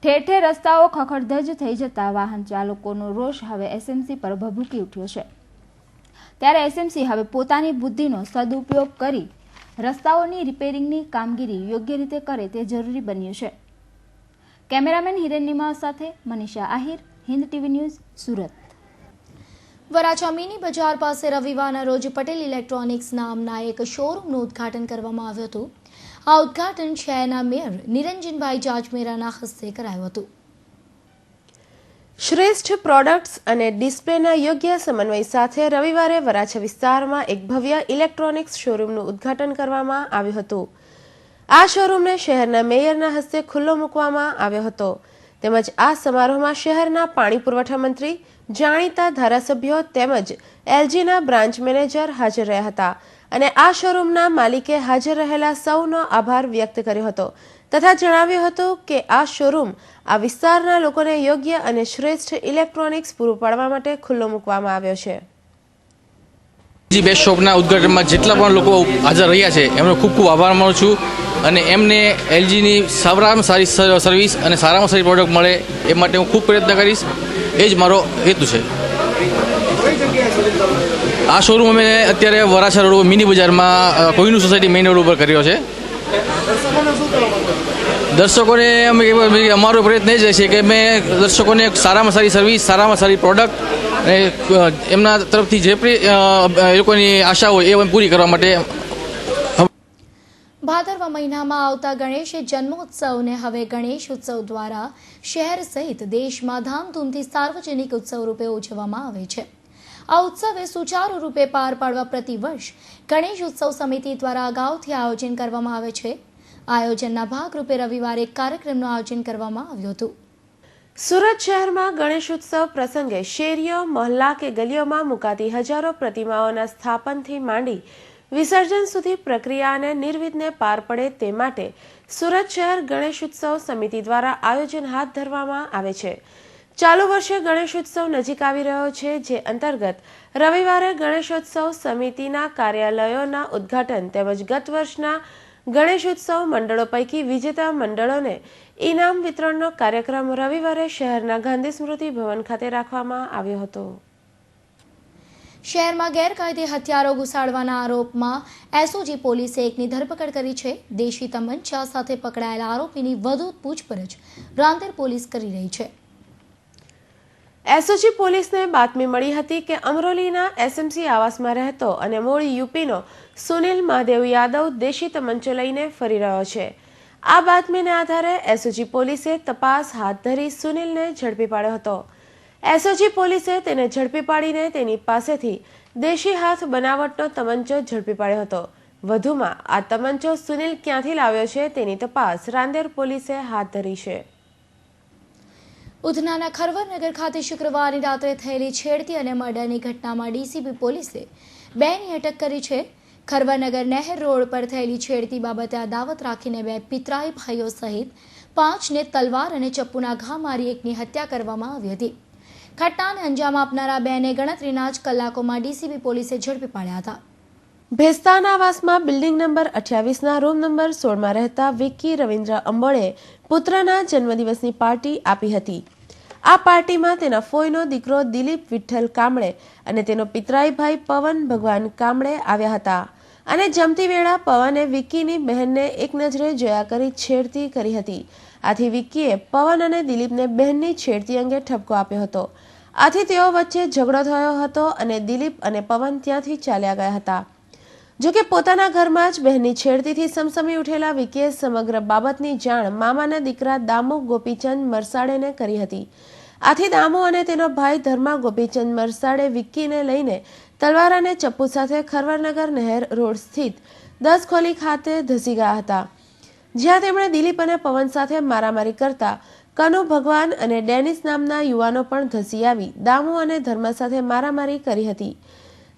ઠેર ઠેર રસ્તાઓ ખખડધજ થઈ જતા વાહન ચાલકોનો રોષ હવે એસએમસી પર ભભૂકી ઉઠ્યો છે. ત્યારે એસએમસી હવે પોતાની બુદ્ધિનો સદુપયોગ કરી રસ્તાઓની રિપેરિંગની કામગીરી યોગ્ય રીતે કરે તે જરૂરી બન્યું છે. કેમેરામેન હિરેન નિમાવ સાથે Manisha Ahir, Hind TV news, Surat. Varachha mini બજાર પાસે રવિવારના રોજ પટેલ ઇલેક્ટ્રોનિક્સ નામના એક શોરૂમનું ઉદ્ઘાટન કરવામાં આવ્યું હતું. આ ઉદ્ઘાટન શહેરના મેયર નિરંજનભાઈ જાજમેરાના હસ્તે કરાયું હતું. શ્રેષ્ઠ પ્રોડક્ટ્સ અને ડિસ્પ્લેના યોગ્ય સમન્વય સાથે રવિવારે વરાછા વિસ્તારમાં એક ભવ્ય ઇલેક્ટ્રોનિક્સ શોરૂમનું ઉદ્ઘાટન કરવામાં આવ્યું હતું. આ શોરૂમને શહેરના મેયરના હસ્તે ખુલ્લો મૂકવામાં આવ્યો હતો. તેમજ આ સમારોહમાં શહેરના પાણી પુરવઠા મંત્રી, જાણીતા ધારાસભ્યો તેમજ એલજીના બ્રાન્ચ મેનેજર હાજર રહ્યા હતા અને આ શોરૂમના માલિકે હાજર રહેલા સૌનો આભાર વ્યક્ત કર્યો હતો તથા જણાવ્યું હતું કે આ શોરૂમ આ વિસ્તારના લોકોને યોગ્ય અને શ્રેષ્ઠ ઇલેક્ટ્રોનિક્સ પૂરું પાડવા માટે ખુલ્લો મૂકવામાં આવ્યો છે. જી બેસ્ટ શોપના ઉદ્ઘાટનમાં જેટલા પણ લોકો હાજર રહ્યા છે એમનો ખૂબ ખૂબ આભાર માનું છું અને એમને એલજીની સારામાં સારી સર્વિસ અને સારામાં સારી પ્રોડક્ટ મળે એ માટે હું ખૂબ પ્રયત્ન કરીશ. એ જ મારો હેતુ છે. આ શોરૂમ અમે અત્યારે વરાછા રોડ મિની બજારમાં કોહિનૂર સોસાયટી મેઇન રોડ ઉપર કર્યો છે. દર્શકોને અમારો પ્રયત્ન એ જ છે કે અમે દર્શકોને સારામાં સારી સર્વિસ, સારામાં સારી પ્રોડક્ટ અને એમના તરફથી જે એ લોકોની આશા હોય એ પૂરી કરવા માટે. ભાદરવા મહિનામાં આવતા ગણેશ જન્મોત્સવને હવે ગણેશ ઉત્સવ દ્વારા શહેર સહિત દેશમાં ધામધૂમથી સાર્વજનિક ઉત્સવ રૂપે ઉજવવામાં આવે છે. આ ઉત્સવે સુચારુ રૂપે પાર પાડવા પ્રતિવર્ષ ગણેશ ઉત્સવ સમિતિ દ્વારા અગાઉથી આયોજન કરવામાં આવે છે. આયોજનના ભાગરૂપે રવિવારે એક કાર્યક્રમનું આયોજન કરવામાં આવ્યું હતું. સુરત શહેરમાં ગણેશ ઉત્સવ પ્રસંગે શેરીઓ, મહોલ્લા કે ગલીઓમાં મુકાતી હજારો પ્રતિમાઓના સ્થાપનથી માંડી વિસર્જન સુધી પ્રક્રિયાને નિર્વિઘ્ને પાર પડે તે માટે સુરત શહેર ગણેશ ઉત્સવ સમિતિ દ્વારા આયોજન હાથ ધરવામાં આવે છે. ચાલુ વર્ષે ગણેશોત્સવ નજીક આવી રહ્યો છે, જે અંતર્ગત રવિવારે ગણેશોત્સવ સમિતિના કાર્યાલયોના ઉદ્ઘાટન તેમજ ગત વર્ષના ગણેશોત્સવ મંડળો પૈકી વિજેતા મંડળોને ઇનામ વિતરણનો કાર્યક્રમ રવિવારે શહેરના ગાંધી સ્મૃતિ ભવન ખાતે રાખવામાં આવ્યો હતો. શહેરમાં ગેરકાયદે હથિયારો ઘુસાડવાના આરોપમાં એસઓજી પોલીસે એકની ધરપકડ કરી છે. દેશી તમંચા સાથે પકડાયેલા આરોપીની વધુ પૂછપરછ રાંદેર પોલીસ કરી રહી છે. એસઓજી પોલીસને બાતમી મળી હતી કે અમરોલીના એસએમસી આવાસમાં રહેતો અને મૂળ યુપીનો સુનિલ મહાદેવ યાદવ દેશી તમંચો લઈને ફરી રહ્યો છે. આ બાતમીને આધારે એસઓજી પોલીસે તપાસ હાથ ધરી સુનિલને ઝડપી પાડ્યો હતો. એસઓજી પોલીસે તેને ઝડપી પાડીને તેની પાસેથી દેશી હાથ બનાવટનો તમંચો ઝડપી પાડ્યો હતો. વધુમાં આ તમંચો સુનિલ ક્યાંથી લાવ્યો છે તેની તપાસ રાંદેર પોલીસે હાથ ધરી છે. ઉધનાના ખરવરનગર ખાતે શુક્રવારની રાત્રે થયેલી છેડતી અને મર્ડરની ઘટનામાં ડીસીપી પોલીસે 2ની અટક કરી છે. ખરવરનગર નહેર રોડ પર થયેલી છેડતી બાબતે અદાવત રાખીને 2 પિતરાઈ ભાઈઓ સહિત 5ને તલવાર અને ચપ્પુના ઘા મારી એકની હત્યા કરવામાં આવી હતી. ઘટનાને અંજામ આપનારા 2ને ગણતરીના જ કલાકોમાં ડીસીપી પોલીસે ઝડપી પાડ્યા હતા. ભેસ્તાના આવાસમાં બિલ્ડિંગ નંબર 28ના રૂમ નંબર 16માં રહેતા વિક્કી રવિન્દ્ર અંબોળે પુત્રના જન્મદિવસની પાર્ટી આપી હતી. આ પાર્ટીમાં તેના ફોઈનો દીકરો દિલીપ વિઠ્ઠલ કામળે અને તેનો પિતરાઈ ભાઈ પવન ભગવાન કામળે આવ્યા હતા અને જમતી વેળા પવને વિક્કીની બહેનને એક નજરે જોયા કરી છેડતી કરી હતી. આથી વિક્કીએ પવન અને દિલીપને બહેનની છેડતી અંગે ઠપકો આપ્યો હતો. આથી તેઓ વચ્ચે ઝઘડો થયો હતો અને દિલીપ અને પવન ત્યાંથી ચાલ્યા ગયા હતા. જોકે પોતાના ઘરમાં જ બહેનની છેડતીથી સમસમી ઉઠેલા વિકીએ સમગ્ર બાબતની જાણ મામાના દીકરા દામુ ગોપીચંદ મરસાડેને કરી હતી. આથી દામુ અને તેનો ભાઈ ધર્મા ગોપીચંદ મરસાડે વિક્કીને લઈને તલવાર અને ચપ્પુ સાથે ખરવરનગર નહેર રોડ સ્થિત 10 ખોલી ખાતે ધસી ગયા હતા, જ્યાં તેમણે દિલીપ અને પવન સાથે મારામારી કરતા કનુ ભગવાન અને ડેનિસ નામના યુવાનો પણ ધસી આવી દામુ અને ધર્મા સાથે મારામારી કરી હતી.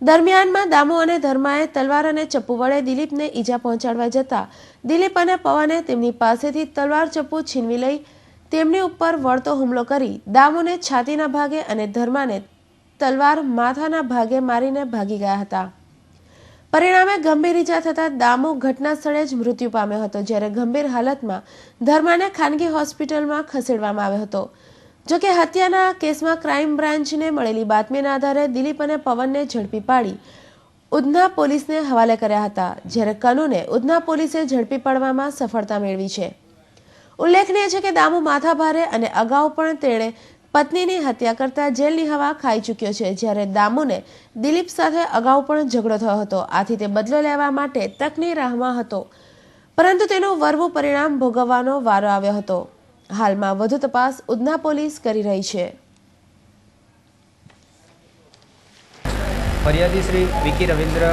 દરમિયાનમાં દામુ અને ધર્માએ તલવાર અને ચપ્પુ વડે દિલીપને ઈજા પહોંચાડવા જતા દિલીપ અને પવને તેમની પાસેથી તલવાર ચપ્પુ છીનવી લઈ તેમની ઉપર વળતો હુમલો કરી દામુને છાતીના ભાગે અને ધર્માને તલવાર માથાના ભાગે મારીને ભાગી ગયા હતા. પરિણામે ગંભીર ઈજા થતા દામુ ઘટના સ્થળે જ મૃત્યુ પામ્યો હતો, જ્યારે ગંભીર હાલતમાં ધર્માને ખાનગી હોસ્પિટલમાં ખસેડવામાં આવ્યો હતો. જોકે હત્યાના કેસમાં ક્રાઇમ બ્રાન્ચને મળેલી બાતમીના આધારે દિલીપ અને પવનને ઝડપી પાડી ઉધના પોલીસને હવાલે કર્યા હતા, જ્યારે કનુને ઉધના પોલીસે ઝડપી પાડવામાં સફળતા મેળવી છે. ઉલ્લેખનીય છે કે દામુ માથાભારે અને અગાઉ પણ તેણે પત્નીની હત્યા કરતા જેલની હવા ખાઈ ચૂક્યો છે, જ્યારે દામુને દિલીપ સાથે અગાઉ પણ ઝઘડો થયો હતો. આથી તે બદલો લેવા માટે તકની રાહમાં હતો, પરંતુ તેનું વરવું પરિણામ ભોગવવાનો વારો આવ્યો હતો. હાલમાં વધુ તપાસ ઉધના પોલીસ કરી રહી છે. ફરિયાદી શ્રી વિકી રવિન્દ્ર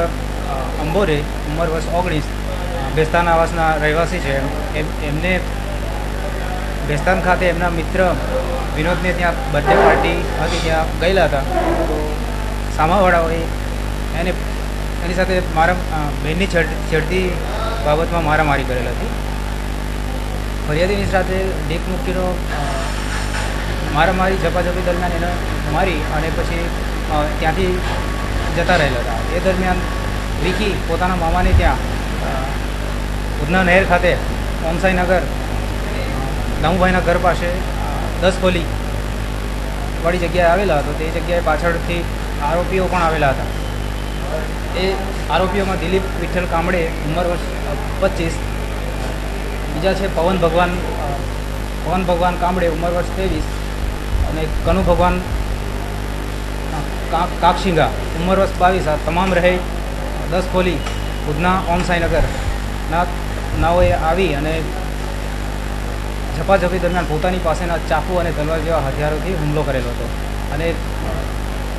અંબોરે, ઉંમર વર્ષ 19, બેસ્તાન આવાસના રહેવાસી છે. એમને બેસ્તાન ખાતે એમના મિત્ર વિનોદને ત્યાં બર્થડે પાર્ટી હતી, ત્યાં ગયેલા હતા. તો સામાવાળાઓએ એની સાથે મારા બહેનની છેડતી બાબતમાં મારામારી કરેલ હતી. ફરિયાદીની સાથે ડેક મૂકીનો મારામારી ઝપાઝપી દરમિયાન એને મારી અને પછી ત્યાંથી જતા રહેલા હતા. એ દરમિયાન વિકી પોતાના મામાને ત્યાં ઉધના નહેર ખાતે ઓમસાઈનગર દામુભાઈના ઘર પાસે 10 ખોલી વાળી જગ્યાએ આવેલા હતો. તે જગ્યાએ પાછળથી આરોપીઓ પણ આવેલા હતા. એ આરોપીઓમાં દિલીપ વિઠ્ઠલ કામડે, ઉંમર વર્ષ 25, બીજા છે પવન ભગવાન કામડે, ઉંમર વર્ષ 23, અને કનુ ભગવાન કાકશિંગા, ઉંમર વર્ષ 22. આ તમામ રહે 10 ખોલી ઉધના ઓમસાઈનગરના નાઓએ આવી અને ઝપાઝપી દરમિયાન પોતાની પાસેના ચાકુ અને તલવાર જેવા હથિયારોથી હુમલો કરેલો હતો. અને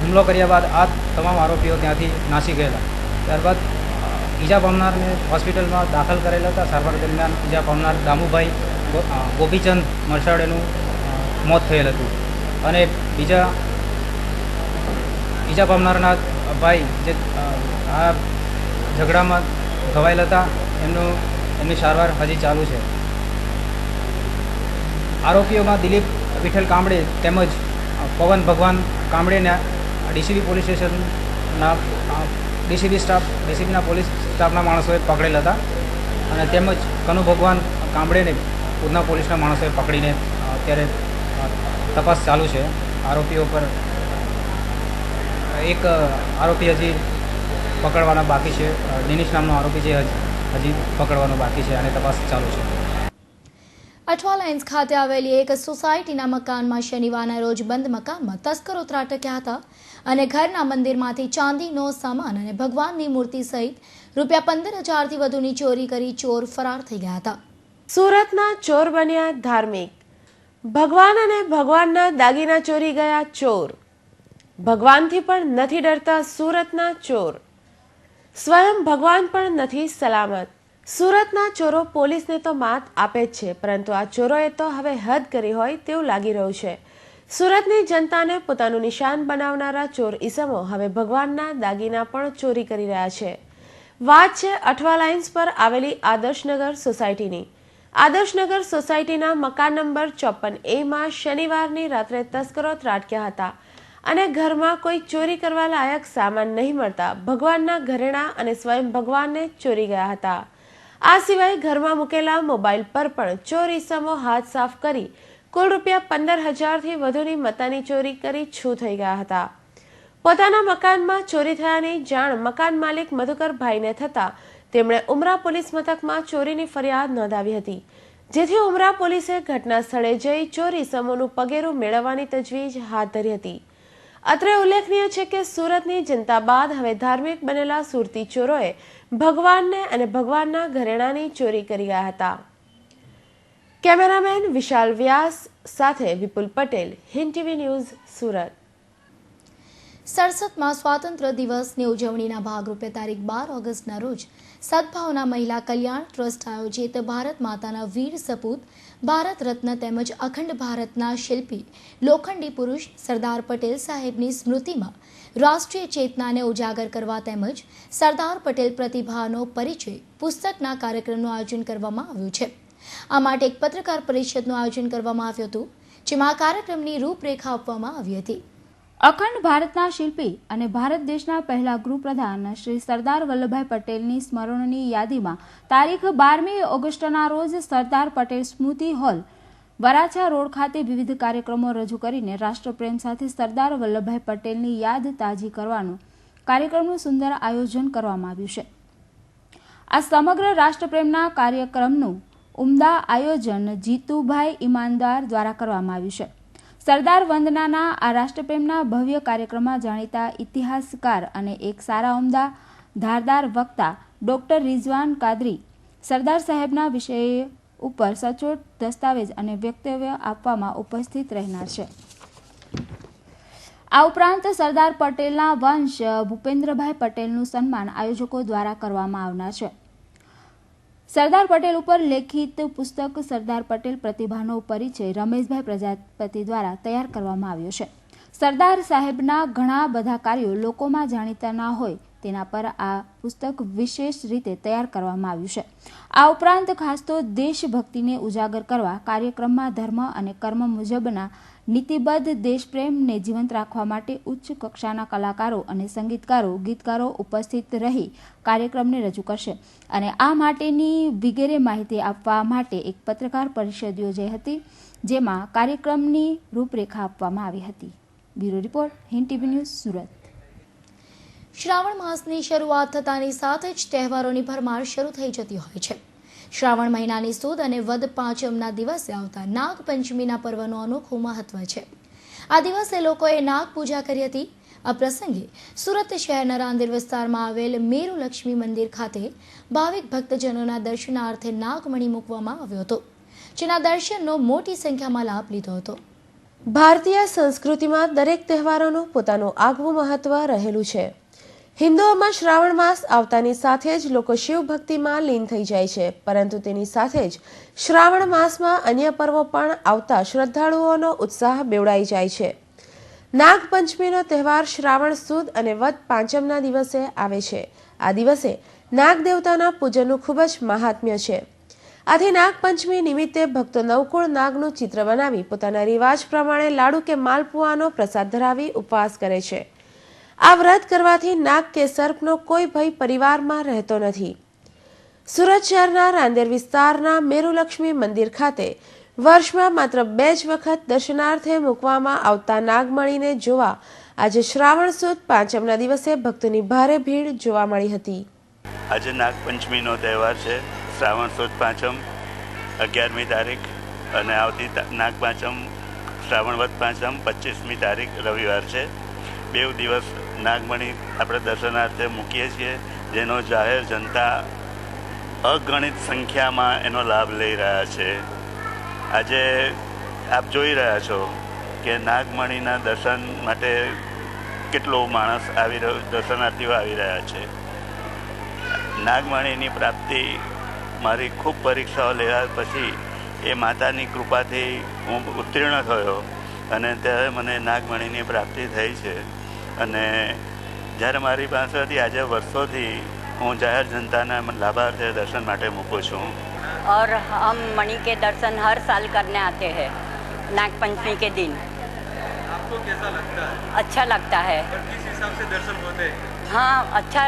હુમલો કર્યા બાદ આ તમામ આરોપીઓ ત્યાંથી નાસી ગયેલા. ત્યારબાદ ઈજા પામનારને હોસ્પિટલમાં દાખલ કરેલા હતા. સારવાર દરમિયાન ઈજા પામનાર દામુભાઈ ગોપીચંદ મરસાડેનું મોત થયેલ હતું. અને બીજા ઈજા પામનારના ભાઈ જે આ ઝઘડામાં ઘવાયેલ હતા, એમની સારવાર હજી ચાલુ છે. આરોપીઓમાં દિલીપ વિઠ્ઠલ કામડે તેમજ પવન ભગવાન કામડેને ડીસીબી પોલીસ સ્ટેશનના ડીસીબીના પોલીસ સ્ટાફના માણસોએ પકડેલ હતા. અને તેમજ કનુ ભગવાન કામડેને ઉધના પોલીસના માણસોએ પકડીને અત્યારે તપાસ ચાલુ છે. આરોપીઓ પર એક આરોપી હજી પકડવાના બાકી છે. દિનેશ નામનો આરોપી છે, હજી પકડવાનો બાકી છે અને તપાસ ચાલુ છે. અઠવા લાઇન્સ ખાતે આવેલી એક સોસાયટીના મકાનમાં શનિવારના રોજ બંધ મકાનમાં તસ્કરો ત્રાટક્યા હતા અને ઘરના મંદિરમાંથી ચાંદીનો સામાન અને ભગવાનની મૂર્તિ સહિત ₹15,000થી વધુની ચોરી કરી ચોર ફરાર થઈ ગયા હતા. સુરતના ચોર બન્યા ધાર્મિક. ભગવાન અને ભગવાનના દાગીના ચોરી ગયા ચોર. ભગવાનથી પણ નથી ડરતા સુરતના ચોર. સ્વયં ભગવાન પણ નથી સલામત. સુરતના ચોરો પોલીસને તો માત આપે જ છે, પરંતુ આ ચોરોએ તો હવે હદ કરી હોય તેવું લાગી રહ્યું છે. સુરતની જનતાને પોતાનું નિશાન બનાવનારા ચોર ઈસમો હવે ભગવાનના દાગીના પણ ચોરી કરી રહ્યા છે. વાત છે અઠવા લાઇન્સ પર આવેલી આદર્શનગર સોસાયટીની. આદર્શનગર સોસાયટીના મકાન નંબર 54A શનિવારની રાત્રે તસ્કરો ત્રાટક્યા હતા અને ઘરમાં કોઈ ચોરી કરવા લાયક સામાન નહીં મળતા ભગવાનના ઘરેણાં અને સ્વયં ભગવાનને ચોરી ગયા હતા. આ સિવાય ઘરમાં મૂકેલા મોબાઈલ પર પણ ચોર ઈસમો હાથ સાફ કરી કુલ ₹15,000થી વધુની મતાની ચોરી કરી છૂ થઈ ગયા હતા. પોતાના મકાનમાં ચોરી થયાની જાણ મકાન માલિક મધુકરભાઈને થતા તેમણે ઉમરા પોલીસ મથકમાં ચોરીની ફરિયાદ નોંધાવી હતી, જેથી ઉમરા પોલીસે ઘટના સ્થળે જઈ ચોર ઈસમોનું પગેરું મેળવવાની તજવીજ હાથ ધરી હતી. અત્રે ઉલ્લેખનીય છે કે સુરતની જનતા બાદ હવે ધાર્મિક બનેલા સુરતી ચોરોએ ભગવાનને અને ભગવાનના ઘરેણાની ચોરી કરી ગયા હતા. કેમેરામેન વિશાલ વ્યાસ સાથે વિપુલ પટેલ, હિન્દ ટીવી ન્યૂઝ, સુરત. 67માં સ્વાતંત્ર્ય દિવસની ઉજવણીના ભાગરૂપે તારીખ 12 ઓગસ્ટના રોજ સદભાવના મહિલા કલ્યાણ ટ્રસ્ટ આયોજિત ભારત માતાના વીર સપૂત, ભારત રત્ન તેમજ અખંડ ભારતના શિલ્પી લોખંડી પુરુષ સરદાર પટેલ સાહેબની સ્મૃતિમાં રાષ્ટ્રીય ચેતનાને ઉજાગર કરવા તેમજ સરદાર પટેલ પ્રતિભાનો પરિચય પુસ્તકના કાર્યક્રમનું આયોજન કરવામાં આવ્યું છે. આ માટે એક પત્રકાર પરિષદનું આયોજન કરવામાં આવ્યું હતું, જેમાં આ કાર્યક્રમની રૂપરેખા આપવામાં આવી હતી. અખંડ ભારતના શિલ્પી અને ભારત દેશના પહેલા ગૃહપ્રધાન શ્રી સરદાર વલ્લભભાઈ પટેલની સ્મરણોની યાદીમાં તારીખ 12મી ઓગસ્ટના રોજ સરદાર પટેલ સ્મૃતિ હોલ વરાછા રોડ ખાતે વિવિધ કાર્યક્રમો રજૂ કરીને રાષ્ટ્રપ્રેમ સાથે સરદાર વલ્લભભાઈ પટેલની યાદ તાજી કરવાનું કાર્યક્રમનું સુંદર આયોજન કરવામાં આવ્યું છે. આ સમગ્ર રાષ્ટ્રપ્રેમના કાર્યક્રમનું ઉમદા આયોજન જીતુભાઈ ઈમાનદાર દ્વારા કરવામાં આવ્યું છે. સરદાર વંદનાના આ રાષ્ટ્રપ્રેમના ભવ્ય કાર્યક્રમમાં જાણીતા ઇતિહાસકાર અને એક સારા ઉમદા ધારદાર વક્તા ડોક્ટર રિઝવાન કાદરી સરદાર સાહેબના વિષય ઉપર સચોટ દસ્તાવેજ અને વક્તવ્ય આપવામાં ઉપસ્થિત રહેનાર છે. આ ઉપરાંત સરદાર પટેલના વંશ ભૂપેન્દ્રભાઈ પટેલનું સન્માન આયોજકો દ્વારા કરવામાં આવનાર છે. સરદાર પટેલ ઉપર લેખિત પુસ્તક સરદાર પટેલ પ્રતિભાનો પરિચય રમેશભાઈ પ્રજાપતિ દ્વારા તૈયાર કરવામાં આવ્યો છે. સરદાર સાહેબના ઘણા બધા કાર્યો લોકોમાં જાણીતા ના હોય તેના પર આ પુસ્તક વિશેષ રીતે તૈયાર કરવામાં આવ્યું છે. આ ઉપરાંત ખાસ તો દેશભક્તિને ઉજાગર કરવા કાર્યક્રમમાં ધર્મ અને કર્મ મુજબના નીતિબદ્ધ દેશપ્રેમને જીવંત રાખવા માટે ઉચ્ચ કક્ષાના કલાકારો અને સંગીતકારો ગીતકારો ઉપસ્થિત રહી કાર્યક્રમને રજૂ કરશે અને આ માટેની વગેરે માહિતી આપવા માટે એક પત્રકાર પરિષદ યોજાઈ હતી, જેમાં કાર્યક્રમની રૂપરેખા આપવામાં આવી હતી. Bureau report, Hind TV news, Surat. Shravan માસની શરૂઆત થતાની સાથે જ તહેવારોની ભરમાર શરૂ થઈ જતી હોય છે. શ્રાવણ મહિનાની સુદ અને વદ પાંચમના દિવસે આવતા નાગપંચમીના પર્વનું અનોખું મહત્વ છે. આ દિવસે લોકોએ નાગ પૂજા કરી હતી. આ પ્રસંગે સુરત શહેરના રાંદેર વિસ્તારમાં આવેલ મેરુલક્ષ્મી મંદિર ખાતે ભાવિક ભક્તજનોના દર્શનાર્થે નાગમણી મૂકવામાં આવ્યો હતો, જેના દર્શનનો મોટી સંખ્યામાં લાભ લીધો હતો. ભારતીય સંસ્કૃતિમાં દરેક તહેવારોનું પોતાનું આગવું મહત્વ રહેલું છે. હિન્દુઓમાં શ્રાવણ માસ આવતાની સાથે જ લોકો શિવ ભક્તિમાં લીન થઈ જાય છે, પરંતુ તેની સાથે જ શ્રાવણ માસમાં અન્ય પર્વો પણ આવતા શ્રદ્ધાળુઓનો ઉત્સાહ બેવડાઈ જાય છે. નાગપંચમીનો તહેવાર શ્રાવણ સુદ અને વદ પાંચમના દિવસે આવે છે. આ દિવસે નાગ દેવતાના પૂજનનું ખૂબ જ મહાત્મ્ય છે. આથી નાગપંચમી નિમિત્તે ભક્તો નવકુળ નાગનું ચિત્ર બનાવી પોતાના રિવાજ પ્રમાણે લાડુ કે માલપુઆનો પ્રસાદ ધરાવી ઉપવાસ કરે છે. આ વ્રત કરવાથી નાગ કે સર્પનો કોઈ ભય પરિવારમાં રહેતો નથી. સુરત શહેરના રાંદેર વિસ્તારના મેરુલક્ષ્મી મંદિર ખાતે વર્ષમાં માત્ર 2 જ વખત દર્શનાર્થે મૂકવામાં આવતા નાગમણીને જોવા આજે શ્રાવણ સુદ પાંચમના દિવસે ભક્તોની ભારે ભીડ જોવા મળી હતી. આજે નાગપંચમીનો તહેવાર છે. શ્રાવણ સુદ પાંચમ 11મી તારીખ અને આવતી નાગપાંચમ શ્રાવણ વદ પાંચમ 25મી તારીખ રવિવાર છે. 2 દિવસ નાગમણી આપણે દર્શનાર્થે મૂકીએ છીએ, જેનો જાહેર જનતા અગણિત સંખ્યામાં એનો લાભ લઈ રહ્યા છે. આજે આપ જોઈ રહ્યા છો કે નાગમણીના દર્શન માટે કેટલો માણસ આવી રહ્યો, દર્શનાર્થીઓ આવી રહ્યા છે. નાગમણીની પ્રાપ્તિ મારી ખૂબ પરીક્ષાઓ લેવા પછી એ માતાની કૃપાથી હું ઉત્તીર્ણ થયો અને ત્યારે મને નાગમણીની પ્રાપ્તિ થઈ છે. અને જ્યારે મારી પાસેથી આજે વર્ષોથી હું જાહેર જનતાના લાભાર્થે દર્શન માટે મૂકું છું. और हम मणि के दर्शन हर साल करने आते हैं नागपंचमी के दिन. आपको कैसा लगता है? अच्छा लगता है. और किस हिसाब से दर्शन होते हैं? हाँ, अच्छा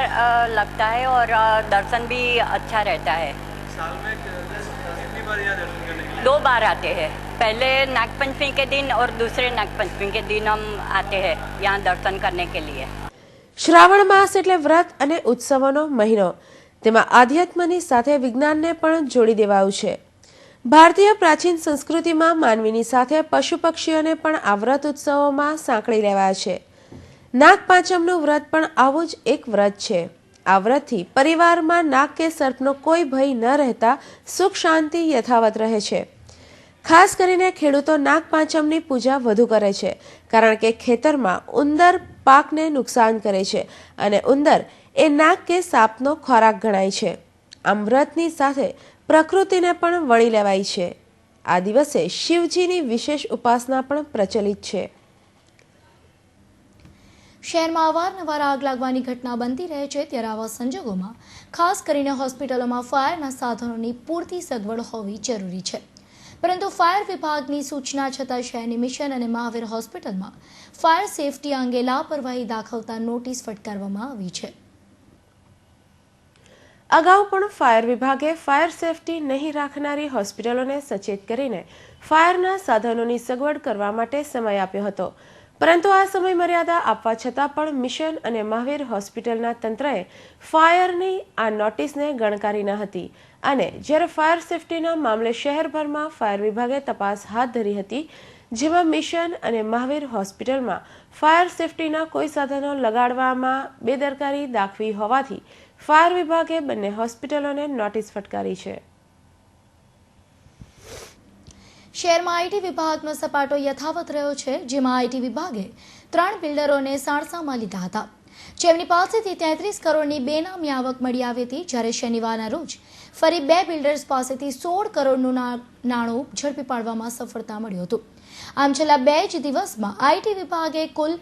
लगता है और दर्शन भी अच्छा रहता है. साल में कितनी बार यहाँ दर्शन करने के लिए? 2 बार आते हैं. पहले नागपंचमी के दिन और दूसरे नागपंचमी के दिन हम आते हैं यहाँ दर्शन करने के लिए. શ્રાવણ માસ એટલે વ્રત અને ઉત્સવોનો મહિનો. તેમાં આધ્યાત્મની સાથે વિજ્ઞાનને પણ જોડી દેવાયું છે. ભારતીય પ્રાચીન સંસ્કૃતિમાં માનવીની સાથે પશુ પક્ષીઓને પણ આ વ્રત ઉત્સવોમાં સાંકળી લેવાયા છે. નાગપાંચમનું વ્રત પણ આવું જ એક વ્રત છે. આ વ્રતથી પરિવારમાં નાગ કે સર્પનો કોઈ ભય ન રહેતા સુખ શાંતિ યથાવત રહે છે. ખાસ કરીને ખેડૂતો નાગપાંચમની પૂજા વધુ કરે છે, કારણ કે ખેતરમાં ઉંદર પાકને નુકસાન કરે છે અને ઉંદર એ નાગ કે સાપનો ખોરાક ગણાય છે. આમ વ્રતની સાથે પ્રકૃતિને પણ વણી લેવાય છે. આ દિવસે શિવજીની વિશેષ ઉપાસના પણ પ્રચલિત છે. શહેરમાં અવારનવાર આગ લાગવાની ઘટના બનતી રહે છે, ત્યારે આવા સંજોગોમાં ખાસ કરીને હોસ્પિટલોમાં ફાયરના સાધનોની પૂરતી સગવડ હોવી જરૂરી છે. પરંતુ ફાયર વિભાગની સૂચના છતાં શહેરની મિશન અને મહાવીર હોસ્પિટલમાં ફાયર સેફટી અંગે લાપરવાહી દાખવતા નોટિસ ફટકારવામાં આવી છે. અગાઉ પણ ફાયર વિભાગે ફાયર સેફટી નહીં રાખનારી હોસ્પિટલોને સચેત કરીને ફાયરના સાધનોની સગવડ કરવા માટે સમય આપ્યો હતો, પરંતુ આ સમય મર્યાદા આપવા છતાં પણ મિશન અને મહાવીર હોસ્પિટલના તંત્રએ ફાયરની આ નોટિસને ગણકારી ન હતી અને જ્યારે ફાયર સેફટીના મામલે શહેરભરમાં ફાયર વિભાગે તપાસ હાથ ધરી હતી, જેમાં મિશન અને મહાવીર હોસ્પિટલમાં ફાયર સેફટીના કોઈ સાધનો લગાડવામાં બેદરકારી દાખવી હોવાથી ફાયર વિભાગે બંને હોસ્પિટલોને નોટિસ ફટકારી છે. શહેરમાં આઈટી વિભાગનો સપાટો યથાવત રહ્યો છે, જેમાં આઈટી વિભાગે 3 બિલ્ડરોને સાણસામાં લીધા હતા, જેમની પાસેથી 33 કરોડની બેનામી આવક મળી આવી હતી. જ્યારે શનિવારના રોજ ફરી 2 બિલ્ડર્સ પાસેથી 16 કરોડનું નાણું ઝડપી પાડવામાં સફળતા મળ્યું હતું. આમ છેલ્લા 2 જ દિવસમાં આઈટી વિભાગે કુલ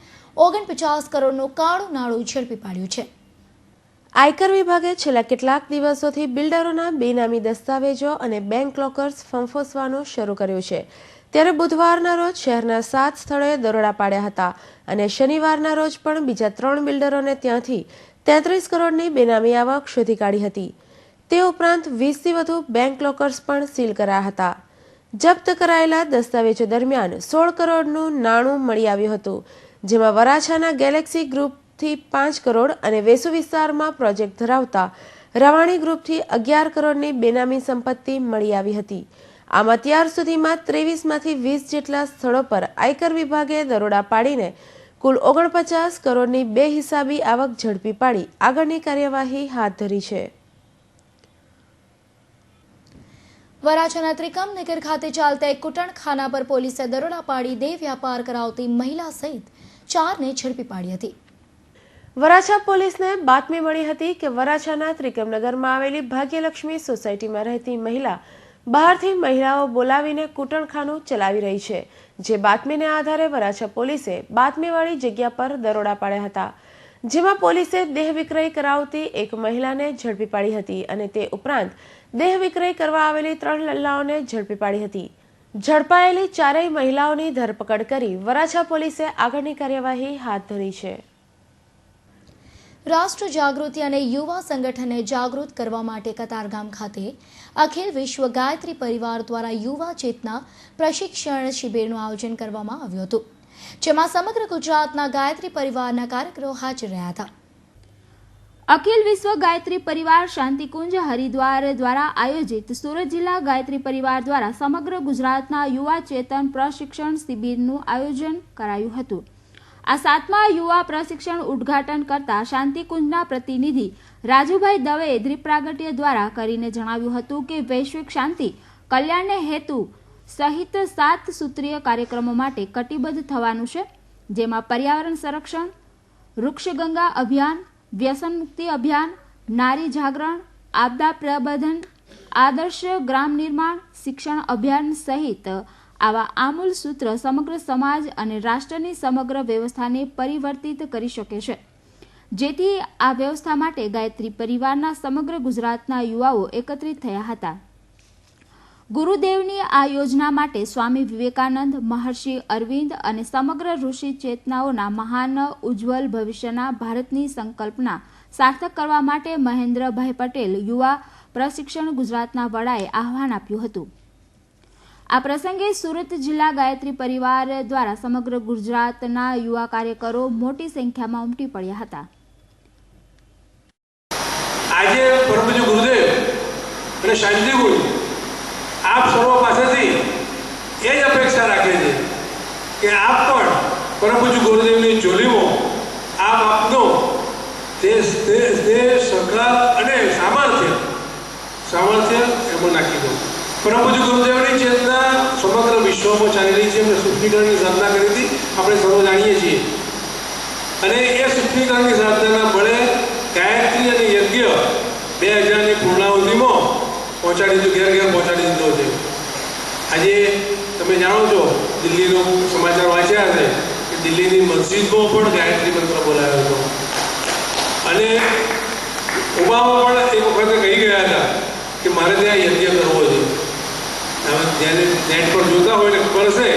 49 કરોડનું કાળું નાણું ઝડપી પાડ્યું છે. આયકર વિભાગે છેલ્લા કેટલાક દિવસોથી બિલ્ડરોના બેનામી દસ્તાવેજો અને બેંક લોકર્સ ફંફોસવાનું શરૂ કર્યું છે. ત્યારે બુધવારના રોજ શહેરના 7 સ્થળોએ દરોડા પાડ્યા હતા અને શનિવારના રોજ પણ બીજા 3 બિલ્ડરોને ત્યાંથી 33 કરોડની બેનામી આવક શોધી કાઢી હતી. તે ઉપરાંત 20થી વધુ બેંક લોકર્સ પણ સીલ કરાયા હતા. જપ્ત કરાયેલા દસ્તાવેજો દરમિયાન 16 કરોડનું નાણું મળી આવ્યું હતું, જેમાં વરાછાના ગેલેક્સી ગ્રુપથી 5 કરોડ અને વેસુ વિસ્તારમાં પ્રોજેક્ટ ધરાવતા રવાણી ગ્રુપથી 11 કરોડની બેનામી સંપત્તિ મળી આવી હતી. આમ અત્યાર સુધીમાં 23માંથી 20 જેટલા સ્થળો પર આયકર વિભાગે દરોડા પાડીને કુલ 49 કરોડની બેહિસાબી આવક ઝડપી પાડી આગળની કાર્યવાહી હાથ ધરી છે. વરાછાના ત્રિકમનગર ખાતે ચાલતા એક કૂટણખાના પર પોલીસે દરોડા પાડી દેહ વ્યાપાર કરાવતી મહિલા સહિત 4ને ઝડપી પાડી હતી. વરાછા પોલીસને બાતમી મળી હતી કે વરાછાના ત્રિકમનગરમાં આવેલી ભાગ્યલક્ષ્મી સોસાયટીમાં રહેતી મહિલા બહારથી મહિલાઓ બોલાવીને કૂટણખાનું ચલાવી રહી છે. જે બાતમીને આધારે વરાછા પોલીસે બાતમીવાળી જગ્યા પર દરોડા પાડ્યા હતા, જેમાં પોલીસે દેહ વિક્રય કરાવતી એક મહિલાને ઝડપી પાડી હતી અને તે ઉપરાંત દેહ વિક્રય કરવા આવેલી 3 લલ્લાઓને ઝડપી પાડી હતી. ઝડપાયેલી 4 મહિલાઓની ધરપકડ કરી વરાછા પોલીસે આગળની કાર્યવાહી હાથ ધરી છે. રાષ્ટ્ર જાગૃતિ અને યુવા સંગઠનને જાગૃત કરવા માટે કતારગામ ખાતે અખિલ વિશ્વ ગાયત્રી પરિવાર દ્વારા યુવા ચેતના પ્રશિક્ષણ શિબિરનું આયોજન કરવામાં આવ્યું હતું, જેમાં સમગ્ર ગુજરાતના ગાયત્રી પરિવારના કાર્યકરો હાજર રહ્યા હતા. અખિલ વિશ્વ ગાયત્રી પરિવાર શાંતિકુંજ હરિદ્વાર દ્વારા આયોજિત સુરત જિલ્લા ગાયત્રી પરિવાર દ્વારા સમગ્ર ગુજરાતના યુવા ચેતન પ્રશિક્ષણ શિબિરનું આયોજન કરાયું હતું. આ 7મા યુવા પ્રશિક્ષણ ઉદ્ઘાટન કરતા શાંતિકુંજના પ્રતિનિધિ રાજુભાઈ દવેએ દીપ પ્રાગટ્ય દ્વારા કરીને જણાવ્યું હતું કે વૈશ્વિક શાંતિ કલ્યાણને હેતુ સહિત 7 સૂત્રીય કાર્યક્રમો માટે કટિબદ્ધ થવાનું છે, જેમાં પર્યાવરણ સંરક્ષણ, વૃક્ષગંગા અભિયાન, વ્યસન મુક્તિ અભિયાન, નારી જાગરણ, આપદા પ્રબંધન, આદર્શ ગ્રામ નિર્માણ, શિક્ષણ અભિયાન સહિત આવા આમૂલ સૂત્ર સમગ્ર સમાજ અને રાષ્ટ્રની સમગ્ર વ્યવસ્થાને પરિવર્તિત કરી શકે છે. જેથી આ વ્યવસ્થા માટે ગાયત્રી પરિવારના સમગ્ર ગુજરાતના યુવાઓ એકત્રિત થયા હતા. ગુરુદેવની આ યોજના માટે સ્વામી વિવેકાનંદ, મહર્ષિ અરવિંદ અને સમગ્ર ઋષિ ચેતનાઓના મહાન ઉજ્જવલ ભવિષ્યના ભારતની સંકલ્પના સાર્થક કરવા માટે મહેન્દ્રભાઈ પટેલ યુવા પ્રશિક્ષણ ગુજરાતના વડાએ આહવાન આપ્યું હતું. આ પ્રસંગે સુરત જિલ્લા ગાયત્રી પરિવાર દ્વારા સમગ્ર ગુજરાતના યુવા કાર્યકરો મોટી સંખ્યામાં ઉમટી પડ્યા હતા. આજે પરમ પૂજ્ય ગુરુદેવ અને શાંતિકુંજ આપ સર્વ પાસેથી એ જ અપેક્ષા રાખે છે કે આપ પણ પરમ પૂજ્ય ગુરુદેવની ચોલીમાં આપ આપનો તે સહકાર અને સામર્થ્ય એમાં નાખી દો. પરમ પૂજ્ય ગુરુદેવની ચેતના સમગ્ર વિશ્વમાં ચાલી રહી છે. એમણે સૂક્ષ્મીકરણની સાધના કરી હતી, આપણે સર્વ જાણીએ છીએ. અને એ સૂક્ષ્મીકરણની સાધનાના બળે ગાયત્રી અને યજ્ઞ 2000ની પૂર્ણાવધિમાં પહોંચાડી દીધું, ઘેર ઘેર પહોંચાડી દીધો છે. આજે તમે જાણો છો, દિલ્હીનો સમાચાર વાંચ્યા હશે કે દિલ્હીની મસ્જિદમાં પણ ગાયત્રી મંત્ર બોલાયો હતો. અને ઓબામા પણ એક વખતે કહી ગયા હતા કે મારે ત્યાં યજ્ઞ કરવો છે. જ્યારે નેટ પર જોતા હોય ને ખબર હશે,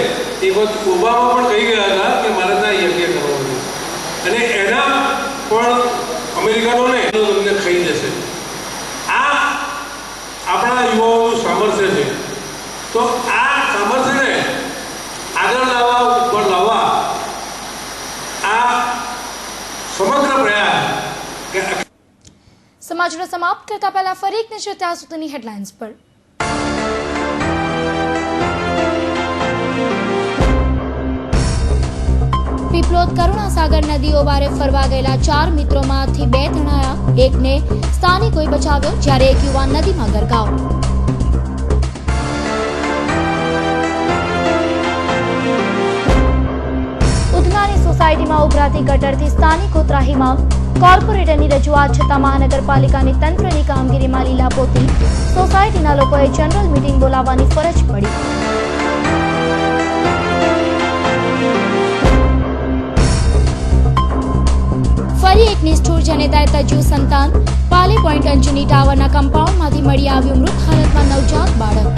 એક વખત ઓબામા પણ કહી ગયા હતા કે મારે ત્યાં યજ્ઞ કરવો છે. અને એના પણ અમેરિકનોને તમને ખાઈ જશે. આ આપણા યુવાઓનું સામર્થ્ય છે. તો આ સામર્થ્યને આગળ લાવવા, ઉપર લાવવા આ સમગ્ર પ્રયાસ. સમાચાર સમાપ્ત કરતા પહેલા ફરી એક નજર ત્યાં સુધીની હેડલાઇન્સ પર. પીપલોદ કરુણાસાગર નદીઓ વારે ફરવા ગયેલા 4 મિત્રોમાંથી 2 તણાયા. એકને સ્થાનિકોએ બચાવ્યો, જ્યારે એક યુવાન નદીમાં ગરકાવ. સોસાયટીમાં ઉભરાતી ગટરથી સ્થાનિકો ત્રાહિમામ. કોર્પોરેટરની રજૂઆત છતાં મહાનગરપાલિકાની તંત્રની કામગીરીમાં લીલાપોતી. સોસાયટીના લોકોએ જનરલ મીટિંગ બોલાવવાની ફરજ પડી. ફરી એક નિષ્ઠુર જનેતાએ તજ્યું સંતાન. પાલી પોઈન્ટ અંજની ટાવરના કમ્પાઉન્ડમાંથી મળી આવ્યું મૃત હાલતમાં નવજાત બાળક.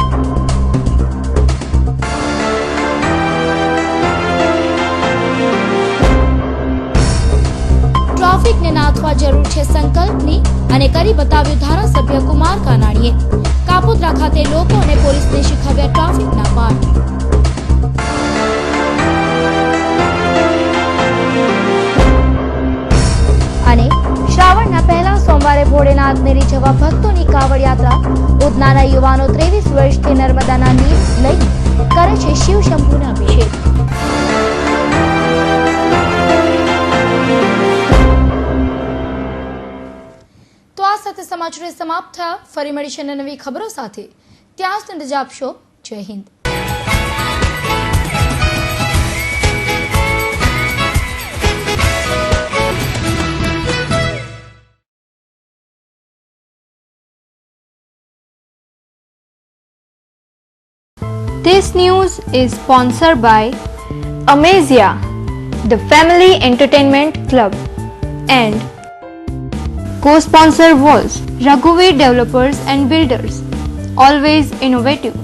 ટ્રાફિકને નાથવા જરૂર છે સંકલ્પની અને કરી બતાવ્યું ધારાસભ્ય કુમાર કાનાણીએ. કાપોદ્રા ખાતે લોકો અને પોલીસને શીખવ્યા ટ્રાફિકના પાઠ. અને શ્રાવણના પહેલા સોમવારે ભોળેનાથને રીઝવવા ભક્તોની કાવડ યાત્રા. ઉધનાના યુવાનો 23 વર્ષથી નર્મદાના નીર લઈ કરે છે શિવ શંભુના અભિષેક. તો આ સાથે સમાચાર સમાપ્ત થયા. ફરી મળીશું નવી ખબરો સાથે. ત્યાં સુધી રજા આપશો. જય Hind. This news is sponsored by Amazia, the Family Entertainment Club, and co-sponsor was Raghuveer Developers and Builders, always innovative.